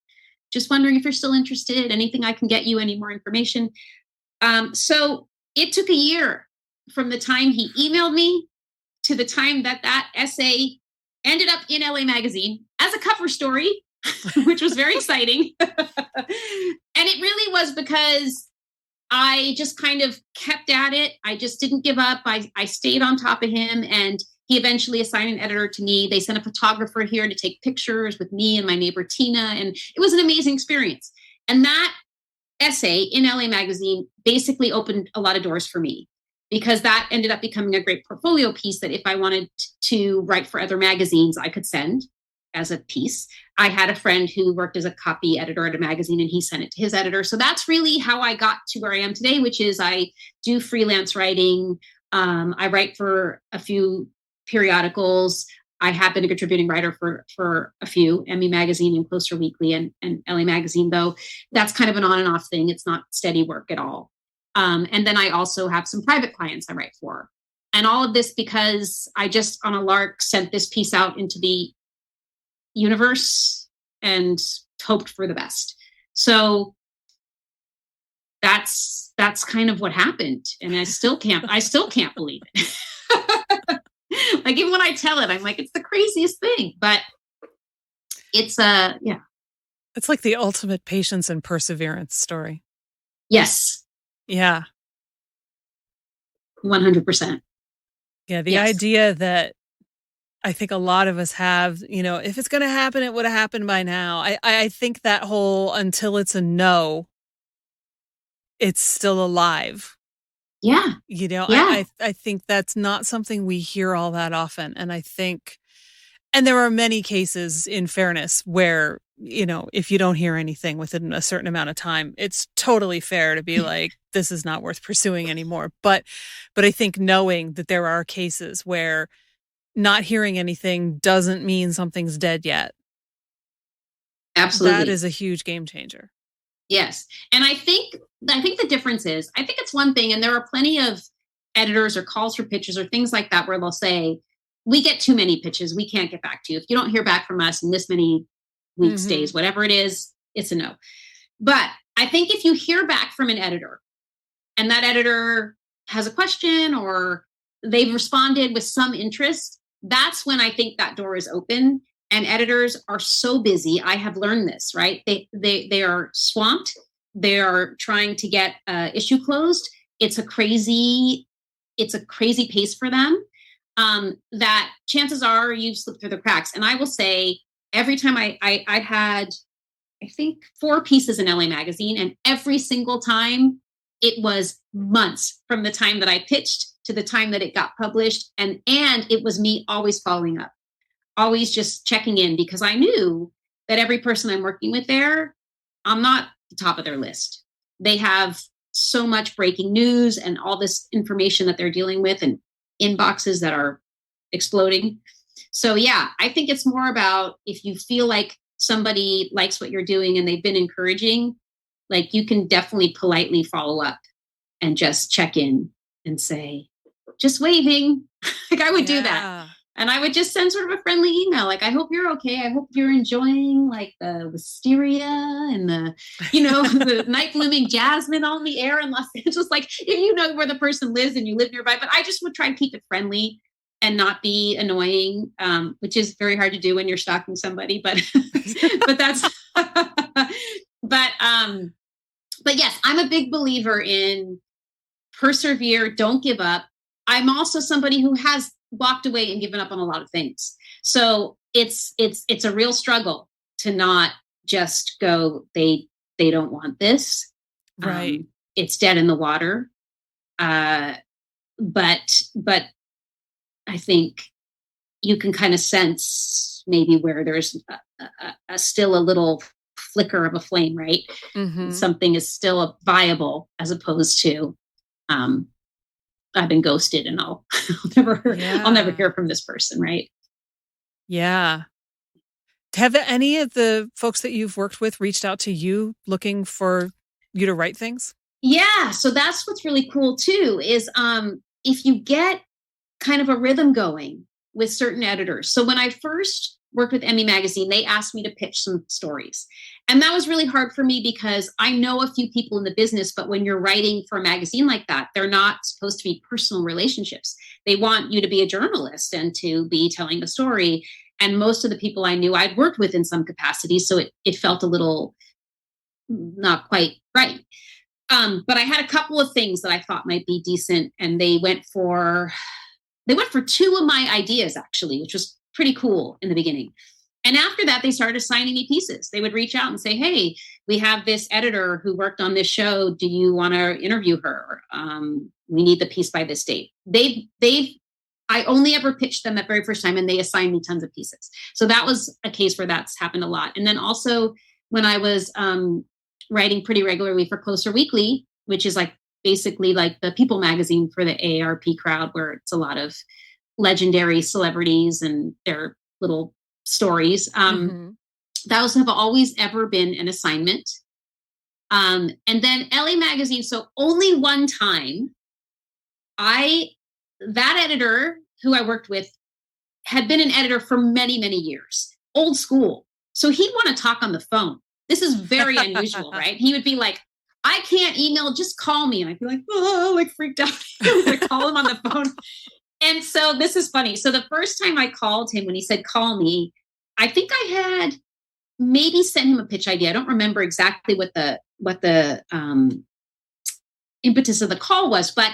just wondering if you're still interested, anything I can get you, any more information. So it took a year from the time he emailed me to the time that essay ended up in LA Magazine as a cover story, which was very exciting. And it really was because I just kind of kept at it. I just didn't give up. I stayed on top of him, and he eventually assigned an editor to me. They sent a photographer here to take pictures with me and my neighbor Tina, and it was an amazing experience. And that essay in LA Magazine basically opened a lot of doors for me, because that ended up becoming a great portfolio piece that if I wanted to write for other magazines, I could send as a piece. I had a friend who worked as a copy editor at a magazine, and he sent it to his editor. So that's really how I got to where I am today, which is I do freelance writing. I write for a few periodicals. I have been a contributing writer for a few, Emmy Magazine and Closer Weekly and LA Magazine, though that's kind of an on and off thing. It's not steady work at all. And then I also have some private clients I write for. And all of this because I just on a lark sent this piece out into the universe and hoped for the best. So that's kind of what happened. And I still can't believe it. Like, even when I tell it, I'm like, it's the craziest thing, but it's yeah. It's like the ultimate patience and perseverance story. Yes. Yeah. 100%. Yeah. The idea that I think a lot of us have, if it's going to happen, it would have happened by now. I think that whole until it's a no, it's still alive. Yeah. I think that's not something we hear all that often. And I think, and there are many cases, in fairness, where, if you don't hear anything within a certain amount of time, it's totally fair to be like, this is not worth pursuing anymore. But I think knowing that there are cases where not hearing anything doesn't mean something's dead yet. Absolutely. That is a huge game changer. Yes. And I think the difference is, I think it's one thing, and there are plenty of editors or calls for pitches or things like that where they'll say, we get too many pitches, we can't get back to you. If you don't hear back from us in this many weeks, days, whatever it is, it's a no. But I think if you hear back from an editor and that editor has a question or they've responded with some interest, that's when I think that door is open. And editors are so busy. I have learned this, right? They are swamped. They are trying to get issue closed. It's a crazy pace for them. That chances are you've slipped through the cracks. And I will say, every time I had, I think 4 pieces in LA Magazine, and every single time it was months from the time that I pitched to the time that it got published. And it was me always following up, always just checking in, because I knew that every person I'm working with there, I'm not the top of their list. They have so much breaking news and all this information that they're dealing with, and inboxes that are exploding. So yeah, I think it's more about, if you feel like somebody likes what you're doing and they've been encouraging, like, you can definitely politely follow up and just check in and say, just waving. Like, I would do that. And I would just send sort of a friendly email. Like, I hope you're okay. I hope you're enjoying like the wisteria and the, the night blooming jasmine on the air in Los Angeles. Like, if you know where the person lives and you live nearby, but I just would try and keep it friendly and not be annoying, which is very hard to do when you're stalking somebody, but that's, but yes, I'm a big believer in persevere, don't give up. I'm also somebody who has walked away and given up on a lot of things. So it's a real struggle to not just go, they don't want this. Right. It's dead in the water. But I think you can kind of sense maybe where there's a still a little flicker of a flame, right? Mm-hmm. Something is still viable, as opposed to, I've been ghosted and I'll never hear from this person, right? Yeah. Have any of the folks that you've worked with reached out to you looking for you to write things? Yeah. So that's what's really cool too, is if you get kind of a rhythm going with certain editors. So when I first worked with Emmy Magazine, they asked me to pitch some stories. And that was really hard for me because I know a few people in the business, but when you're writing for a magazine like that, they're not supposed to be personal relationships. They want you to be a journalist and to be telling the story. And most of the people I knew I'd worked with in some capacity. So it felt a little not quite right. But I had a couple of things that I thought might be decent. And they went for two of my ideas, actually, which was pretty cool in the beginning. And after that, they started assigning me pieces. They would reach out and say, hey, we have this editor who worked on this show. Do you want to interview her? We need the piece by this date. I only ever pitched them that very first time, and they assigned me tons of pieces. So that was a case where that's happened a lot. And then also when I was writing pretty regularly for Closer Weekly, which is like basically like the People magazine for the AARP crowd, where it's a lot of legendary celebrities and their little stories. Those have always ever been an assignment. And then LA Magazine. So only one time that editor who I worked with had been an editor for many, many years, old school. So he'd want to talk on the phone. This is very unusual, right? He would be like, I can't email, just call me. And I'd be like, oh, like freaked out. I call him on the phone. And so this is funny. So the first time I called him when he said, call me, I think I had maybe sent him a pitch idea. I don't remember exactly what the impetus of the call was, but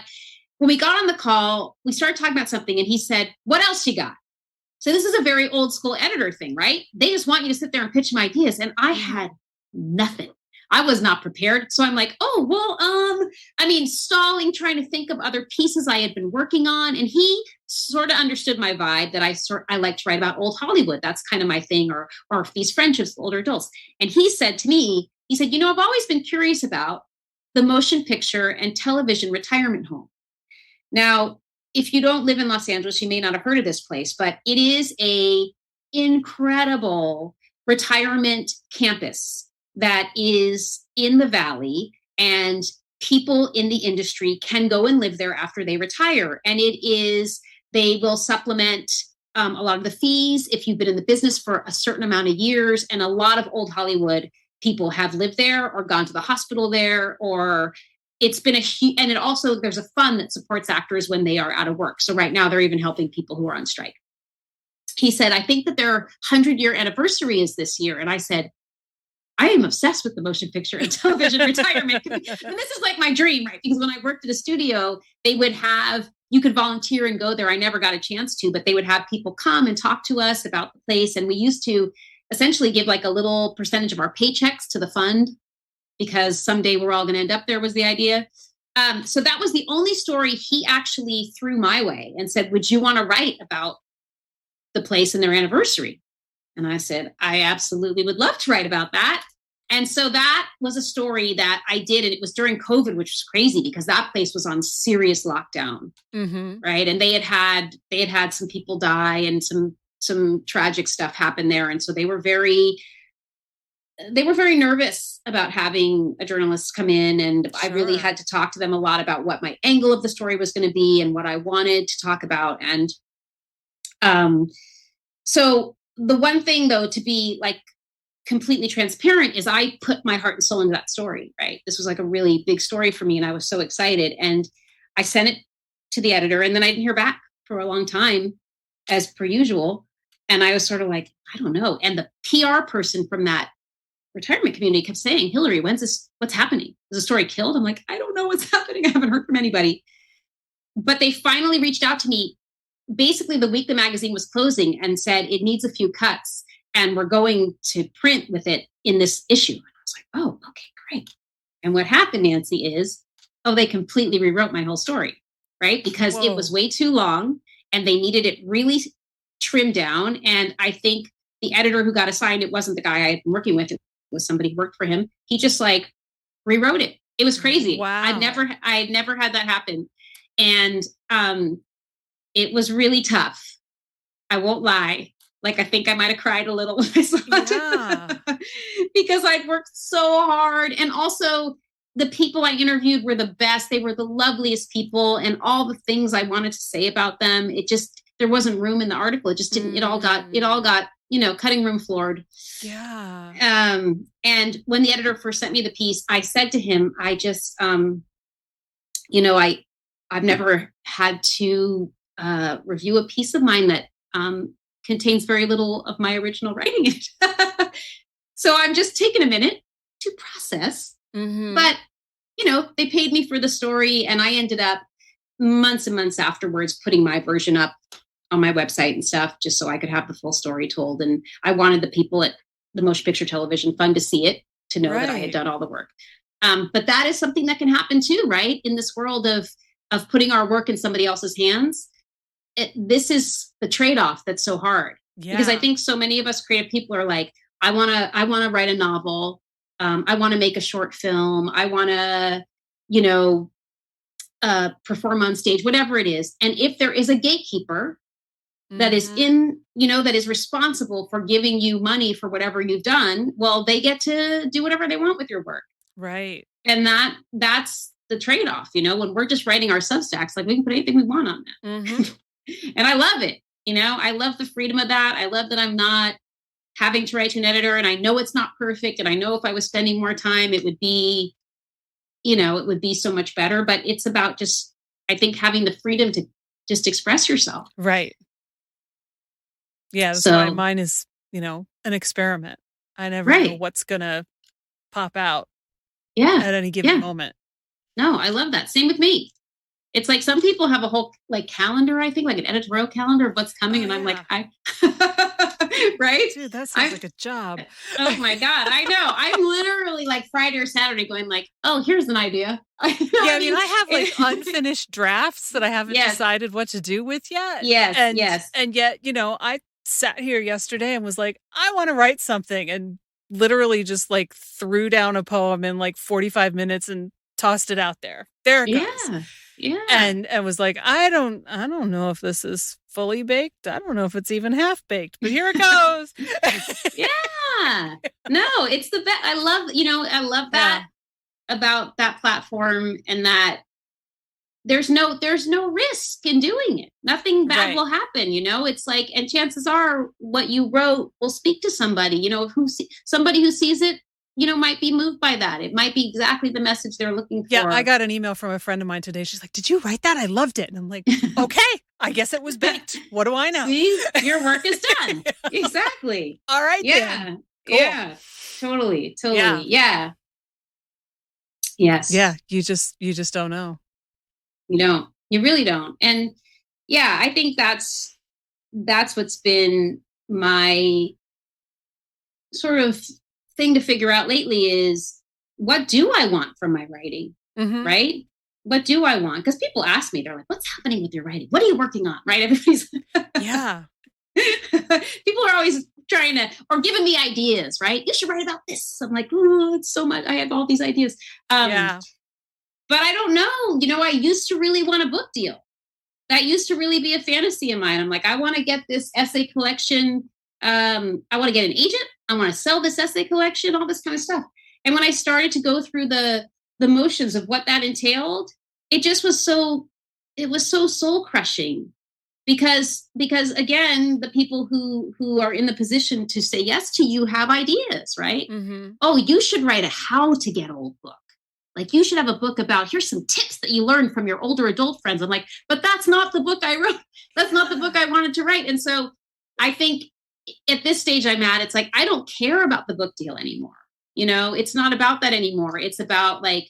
when we got on the call, we started talking about something and he said, what else you got? So this is a very old school editor thing, right? They just want you to sit there and pitch them ideas. And I had nothing. I was not prepared. So I'm like, oh, well, stalling, trying to think of other pieces I had been working on. And he sort of understood my vibe that I like to write about old Hollywood. That's kind of my thing, or these friendships with older adults. And he said to me, I've always been curious about the motion picture and television retirement home. Now, if you don't live in Los Angeles, you may not have heard of this place, but it is a incredible retirement campus that is in the Valley, and people in the industry can go and live there after they retire. And they will supplement a lot of the fees if you've been in the business for a certain amount of years. And a lot of old Hollywood people have lived there or gone to the hospital there, or it's been and it also, there's a fund that supports actors when they are out of work. So right now they're even helping people who are on strike. He said, I think that their 100-year anniversary is this year. And I said, I am obsessed with the motion picture and television retirement. And this is like my dream, right? Because when I worked at a studio, you could volunteer and go there. I never got a chance to, but they would have people come and talk to us about the place. And we used to essentially give like a little percentage of our paychecks to the fund, because someday we're all going to end up there, was the idea. So that was the only story he actually threw my way and said, would you want to write about the place and their anniversary? And I said, I absolutely would love to write about that. And so that was a story that I did. And it was during COVID, which was crazy because that place was on serious lockdown. Right. And they had had some people die and some tragic stuff happen there. And so they were very nervous about having a journalist come in. And I really had to talk to them a lot about what my angle of the story was going to be and what I wanted to talk about. And so the one thing, though, to be like completely transparent, is I put my heart and soul into that story, right? This was like a really big story for me, and I was so excited. And I sent it to the editor, and then I didn't hear back for a long time, as per usual. And I was sort of like, I don't know. And the PR person from that retirement community kept saying, Hilary, what's happening? Is the story killed? I'm like, I don't know what's happening. I haven't heard from anybody. But they finally reached out to me basically the week the magazine was closing and said, it needs a few cuts and we're going to print with it in this issue. And I was like, oh, okay, great. And what happened, Nancy, is, they completely rewrote my whole story, right? Because it was way too long and they needed it really trimmed down. And I think the editor who got assigned, it wasn't the guy I had been working with. It was somebody who worked for him. He just like rewrote it. It was crazy. Wow. I had never had that happen. And it was really tough. I won't lie. Like, I think I might have cried a little when I saw it because I'd worked so hard. And also the people I interviewed were the best. They were the loveliest people, and all the things I wanted to say about them, there wasn't room in the article. It just didn't, it all got cutting room floored. Yeah. And when the editor first sent me the piece, I said to him, I just, I've never had to review a piece of mine that contains very little of my original writing in it. So I'm just taking a minute to process. Mm-hmm. But, they paid me for the story, and I ended up months and months afterwards putting my version up on my website and stuff, just so I could have the full story told. And I wanted the people at the Motion Picture Television Fund to see it, to know that I had done all the work. But that is something that can happen too, right? In this world of putting our work in somebody else's hands. This is the trade-off that's so hard. Yeah. Because I think so many of us creative people are like, I want to write a novel. I want to make a short film. I want to, perform on stage, whatever it is. And if there is a gatekeeper that is that is responsible for giving you money for whatever you've done, well, they get to do whatever they want with your work. Right. And that's the trade-off, when we're just writing our Substacks, like we can put anything we want on that. Mm-hmm. And I love it. I love the freedom of that. I love that I'm not having to write to an editor, and I know it's not perfect. And I know if I was spending more time, it would be, it would be so much better. But it's about just, I think, having the freedom to just express yourself. Right. Yeah. That's why mine is, an experiment. I never know what's going to pop out at any given moment. No, I love that. Same with me. It's like some people have a whole calendar, I think, like an editorial calendar of what's coming. And I'm like, right? Dude, that sounds like a job. Oh my God. I know. I'm literally like Friday or Saturday going like, oh, here's an idea. I have like unfinished drafts that I haven't decided what to do with yet. Yes. And yet, I sat here yesterday and was like, I want to write something, and literally just like threw down a poem in like 45 minutes and tossed it out there. There it goes. Yeah. And was like, I don't know if this is fully baked. I don't know if it's even half baked, but here it goes. Yeah. No, it's the best. I love that about that platform, and that there's no risk in doing it. Nothing bad will happen, It's like, and chances are what you wrote will speak to somebody, somebody who sees it, might be moved by that. It might be exactly the message they're looking for. Yeah, I got an email from a friend of mine today. She's like, did you write that? I loved it. And I'm like, okay, I guess it was baked. What do I know? See, your work is done. Exactly. All right. Yeah. Then. Cool. Yeah. Totally. Yeah. Yes. Yeah. You just don't know. You don't. You really don't. And yeah, I think that's what's been my sort of thing to figure out lately is, what do I want from my writing? Mm-hmm. Right? What do I want? Because people ask me, they're like, what's happening with your writing? What are you working on? Right? Everybody's yeah. People are always trying to, or giving me ideas, right? You should write about this. I'm like, oh, it's so much. I have all these ideas. But I don't know. I used to really want a book deal. That used to really be a fantasy of mine. I'm like, I want to get this essay collection. I want to get an agent. I want to sell this essay collection, all this kind of stuff. And when I started to go through the motions of what that entailed, it just was so soul crushing, because again, the people who are in the position to say yes to you have ideas, right? Mm-hmm. Oh, you should write a how to get old book. Like, you should have a book about, here's some tips that you learned from your older adult friends. I'm like, but that's not the book I wrote. That's not the book I wanted to write. And so I think at this stage I'm at, it's like, I don't care about the book deal anymore. It's not about that anymore. It's about like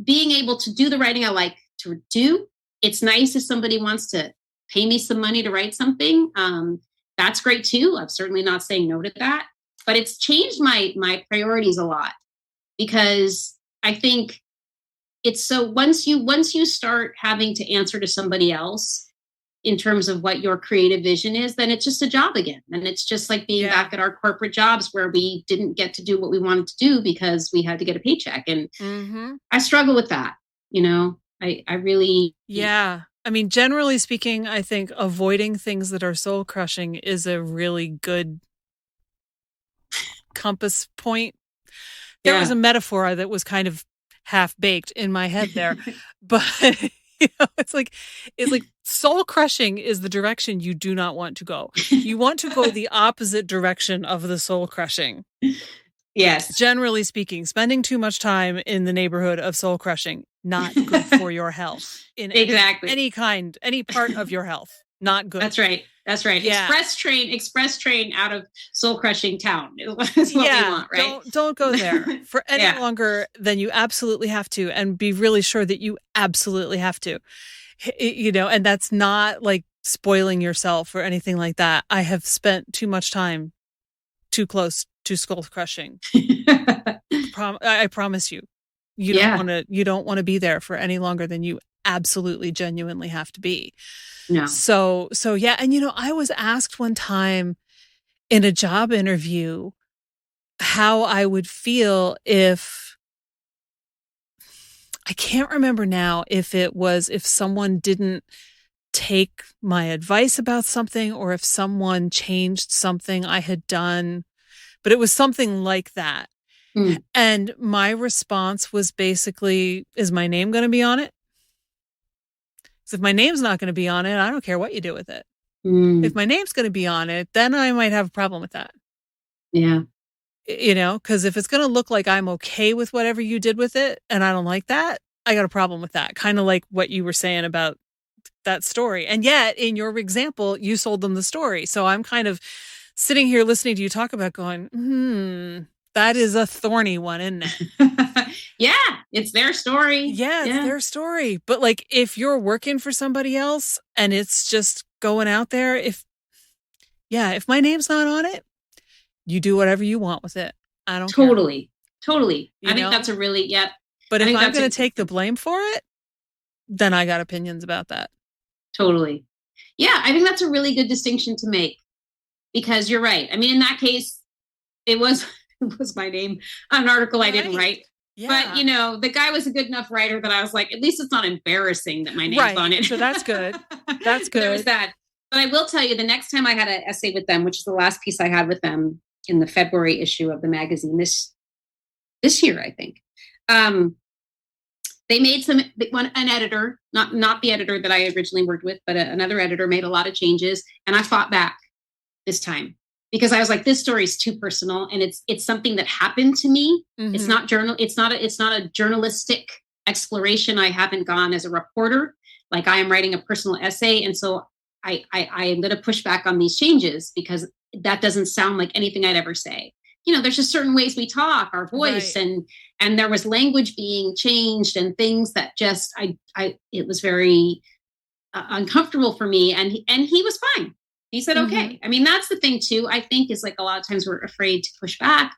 being able to do the writing I like to do. It's nice if somebody wants to pay me some money to write something. That's great too. I'm certainly not saying no to that, but it's changed my priorities a lot, because I think it's so, once you start having to answer to somebody else in terms of what your creative vision is, then it's just a job again. And it's just like being back at our corporate jobs where we didn't get to do what we wanted to do because we had to get a paycheck. And I struggle with that. I really. Yeah. I mean, generally speaking, I think avoiding things that are soul crushing is a really good compass point. There was a metaphor that was kind of half baked in my head there, but It's like soul crushing is the direction you do not want to go. You want to go the opposite direction of the soul crushing. Yes. Generally speaking, spending too much time in the neighborhood of soul crushing, not good for your health in Exactly. any part of your health. Not good. That's right. Yeah. Express train out of soul crushing town is what we want, right? Don't go there for any longer than you absolutely have to, and be really sure that you absolutely have to. And that's not like spoiling yourself or anything like that. I have spent too much time too close to soul crushing. I promise you. You don't want to be there for any longer than you absolutely genuinely have to be. No. So yeah. And I was asked one time in a job interview how I would feel if, I can't remember now if someone didn't take my advice about something or if someone changed something I had done, but it was something like that. And my response was basically, is my name going to be on it? So if my name's not going to be on it, I don't care what you do with it. If my name's going to be on it, then I might have a problem with that. Yeah. Because if it's going to look like I'm okay with whatever you did with it and I don't like that, I got a problem with that. Kind of like what you were saying about that story. And yet, in your example, you sold them the story. So I'm kind of sitting here listening to you talk about going, that is a thorny one, isn't it? Yeah, it's their story. Yeah, it's their story. But like, if you're working for somebody else and it's just going out there, if my name's not on it, you do whatever you want with it. I don't care. Totally. I think that's a really, But if I'm going to take the blame for it, then I got opinions about that. Totally. Yeah, I think that's a really good distinction to make, because you're right. I mean, in that case, it was my name on an article I didn't write. Yeah. But, the guy was a good enough writer that I was like, at least it's not embarrassing that my name's on it. So that's good. That's good. There was that. But I will tell you, the next time I had an essay with them, which is the last piece I had with them in the February issue of the magazine this year, I think, they made an editor, not the editor that I originally worked with, but another editor made a lot of changes. And I fought back this time, because I was like, this story is too personal, and it's something that happened to me. Mm-hmm. It's not a journalistic exploration. I haven't gone as a reporter. Like, I am writing a personal essay. And so I am going to push back on these changes, because that doesn't sound like anything I'd ever say. There's just certain ways we talk, our voice, right. and there was language being changed and things that just, it was very uncomfortable for me. And he was fine. He said, okay. Mm-hmm. I mean, that's the thing too, I think, is like, a lot of times we're afraid to push back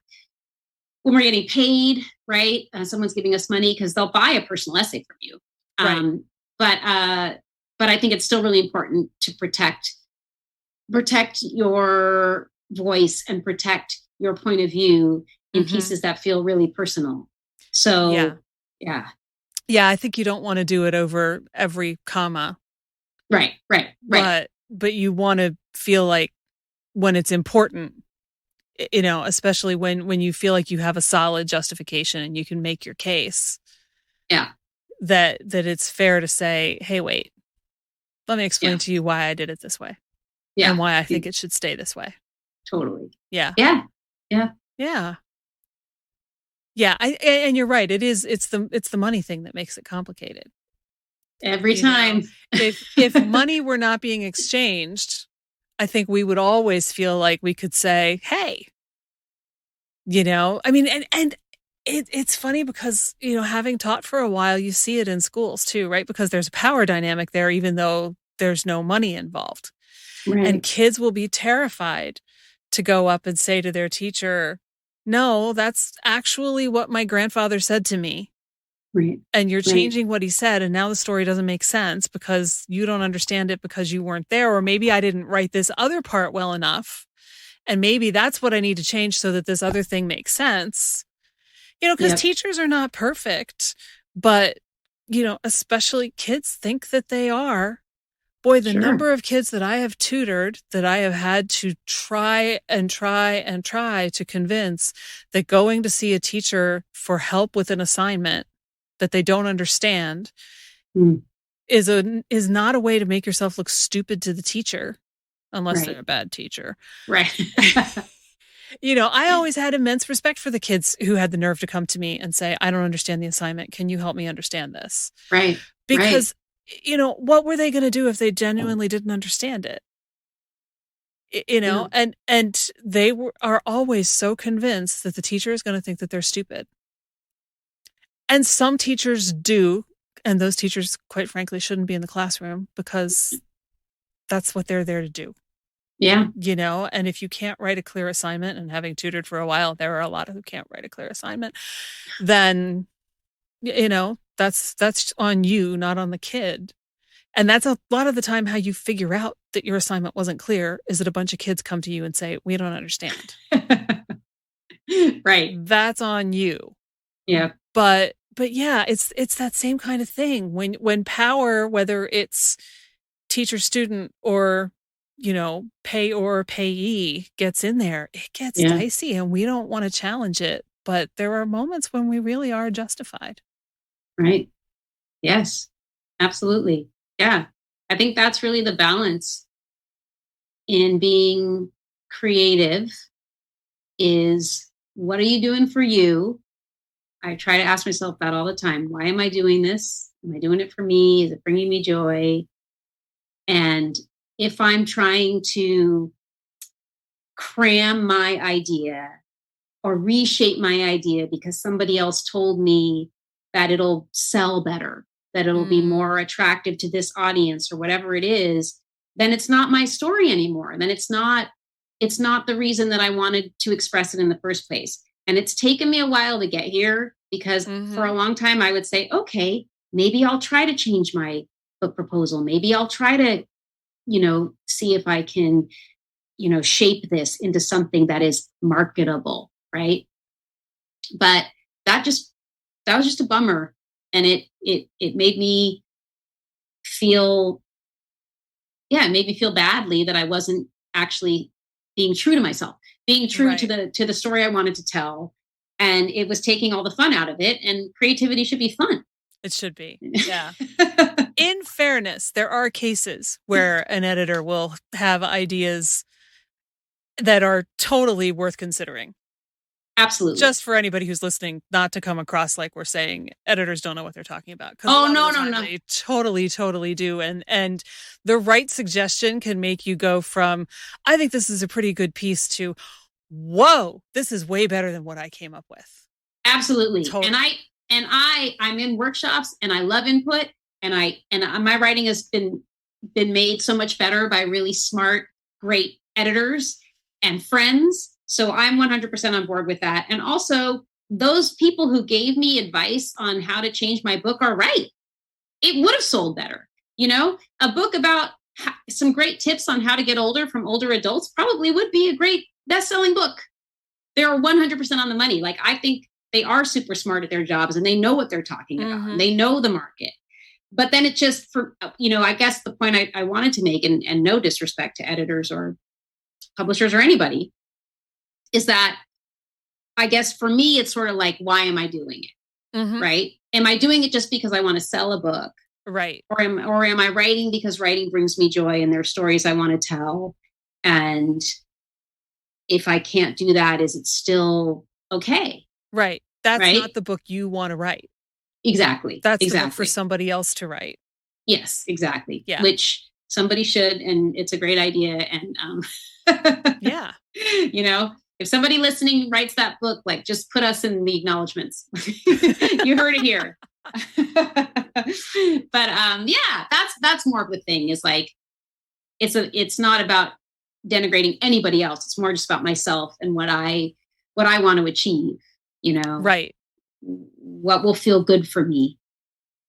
when we're getting paid, right? Someone's giving us money, because they'll buy a personal essay from you. Right. But I think it's still really important to protect your voice and protect your point of view in pieces that feel really personal. So, yeah. I think you don't want to do it over every comma. Right. But you want to feel like, when it's important, especially when you feel like you have a solid justification and you can make your case. Yeah. That it's fair to say, hey, wait, let me explain to you why I did it this way. Yeah. And why I think it should stay this way. Totally. Yeah. Yeah. And you're right. It's the money thing that makes it complicated. Every time. If money were not being exchanged, I think we would always feel like we could say, hey, I mean, and it's funny because, having taught for a while, you see it in schools too, right? Because there's a power dynamic there, even though there's no money involved. Right. And kids will be terrified to go up and say to their teacher, no, that's actually what my grandfather said to me. Right. And you're changing what he said. And now the story doesn't make sense because you don't understand it because you weren't there. Or maybe I didn't write this other part well enough. And maybe that's what I need to change so that this other thing makes sense. Because teachers are not perfect, but, especially kids think that they are. Boy, the number of kids that I have tutored that I have had to try to convince that going to see a teacher for help with an assignment that they don't understand is not a way to make yourself look stupid to the teacher, unless Right. they're a bad teacher. Right. I always had immense respect for the kids who had the nerve to come to me and say, I don't understand the assignment. Can you help me understand this? Right. Because, what were they going to do if they genuinely didn't understand it? Yeah. And they are always so convinced that the teacher is going to think that they're stupid. And some teachers do. And those teachers, quite frankly, shouldn't be in the classroom because that's what they're there to do. Yeah. And if you can't write a clear assignment, and having tutored for a while, there are a lot who can't write a clear assignment, then, that's on you, not on the kid. And that's a lot of the time how you figure out that your assignment wasn't clear, is that a bunch of kids come to you and say, we don't understand. Right. That's on you. Yeah. But yeah, it's that same kind of thing. When power, whether it's teacher student or, pay or payee, gets in there, it gets dicey, and we don't want to challenge it. But there are moments when we really are justified. Right. Yes, absolutely. Yeah. I think that's really the balance in being creative, is what are you doing for you? I try to ask myself that all the time. Why am I doing this? Am I doing it for me? Is it bringing me joy? And if I'm trying to cram my idea or reshape my idea because somebody else told me that it'll sell better, that it'll be more attractive to this audience or whatever it is, then it's not my story anymore. Then it's not the reason that I wanted to express it in the first place. And it's taken me a while to get here, because for a long time I would say, okay, maybe I'll try to change my book proposal. Maybe I'll try to, see if I can, shape this into something that is marketable. Right. But that was just a bummer. And it made me feel, it made me feel badly that I wasn't actually being true to myself, being true Right. to the story I wanted to tell. And it was taking all the fun out of it, and creativity should be fun. It should be. Yeah. In fairness, there are cases where an editor will have ideas that are totally worth considering. Absolutely. Just for anybody who's listening, not to come across like we're saying editors don't know what they're talking about. Oh, no. They totally do. And the right suggestion can make you go from, I think this is a pretty good piece, to, whoa, this is way better than what I came up with. Absolutely. Totally. And I'm in workshops, and I love input, and my writing has been made so much better by really smart, great editors and friends. So I'm 100% on board with that. And also, those people who gave me advice on how to change my book are right. It would have sold better. A book about some great tips on how to get older from older adults probably would be a great best-selling book. They're 100% on the money. Like, I think they are super smart at their jobs, and they know what they're talking about. And they know the market. But then it just, I guess the point I wanted to make, and no disrespect to editors or publishers or anybody, is that I guess for me, it's sort of like, why am I doing it? Right? Am I doing it just because I want to sell a book? Right. Or am I writing because writing brings me joy and there are stories I want to tell? And if I can't do that, is it still okay? Right. That's not the book you want to write. Exactly. That's the book for somebody else to write. Yes, exactly. Yeah. Which somebody should, and it's a great idea. And yeah. If somebody listening writes that book, like, just put us in the acknowledgments. You heard it here. But that's more of the thing, is like, it's not about denigrating anybody else. It's more just about myself and what I want to achieve, Right. What will feel good for me.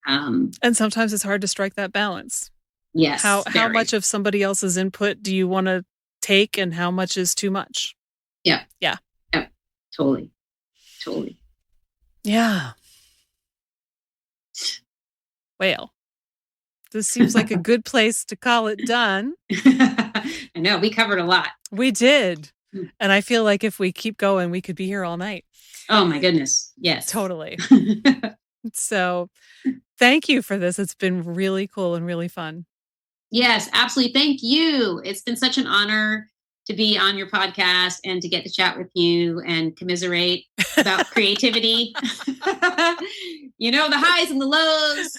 And sometimes it's hard to strike that balance. Yes. How much of somebody else's input do you want to take, and how much is too much? Yeah. Yeah. Yeah. Totally. Yeah. Well, this seems like a good place to call it done. I know, we covered a lot. We did. And I feel like if we keep going, we could be here all night. Oh my goodness. Yes. Totally. So Thank you for this. It's been really cool and really fun. Yes, absolutely. Thank you. It's been such an honor to be on your podcast and to get to chat with you and commiserate about creativity. The highs and the lows.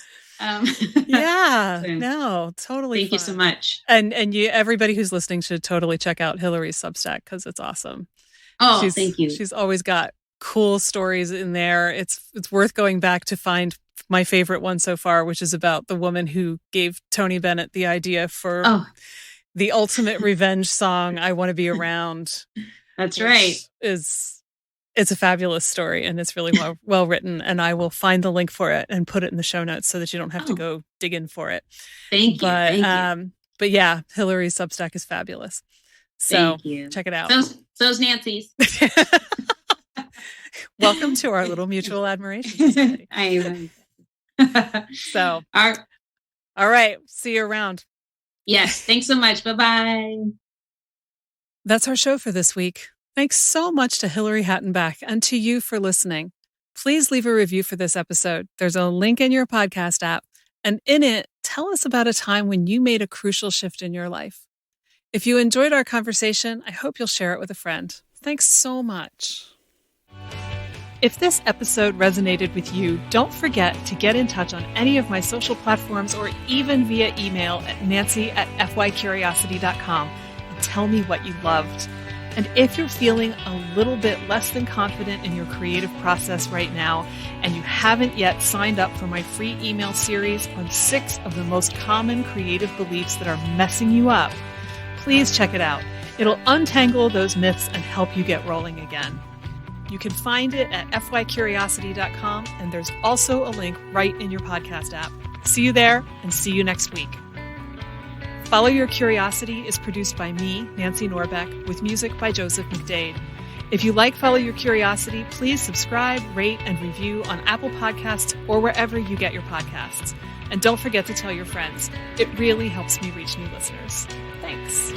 Yeah, no, totally. Thank you so much. And everybody who's listening should totally check out Hilary's Substack because it's awesome. Oh, thank you. She's always got cool stories in there. It's worth going back to find my favorite one so far, which is about the woman who gave Tony Bennett the idea for the ultimate revenge song, "I Want to Be Around." That's right. It's a fabulous story and it's really well written. And I will find the link for it and put it in the show notes so that you don't have to go digging for it. Thank you. Thank you. But yeah, Hilary's Substack is fabulous. So check it out. So's Nancy's. Welcome to our little mutual admiration society. I am. So, all right. See you around. Yes. Thanks so much. Bye-bye. That's our show for this week. Thanks so much to Hilary Hattenbach and to you for listening. Please leave a review for this episode. There's a link in your podcast app, and in it, tell us about a time when you made a crucial shift in your life. If you enjoyed our conversation, I hope you'll share it with a friend. Thanks so much. If this episode resonated with you, don't forget to get in touch on any of my social platforms or even via email at nancy@fycuriosity.com and tell me what you loved. And if you're feeling a little bit less than confident in your creative process right now, and you haven't yet signed up for my free email series on 6 of the most common creative beliefs that are messing you up, please check it out. It'll untangle those myths and help you get rolling again. You can find it at fycuriosity.com, and there's also a link right in your podcast app. See you there, and see you next week. Follow Your Curiosity is produced by me, Nancy Norbeck, with music by Joseph McDade. If you like Follow Your Curiosity, please subscribe, rate, and review on Apple Podcasts or wherever you get your podcasts. And don't forget to tell your friends. It really helps me reach new listeners. Thanks.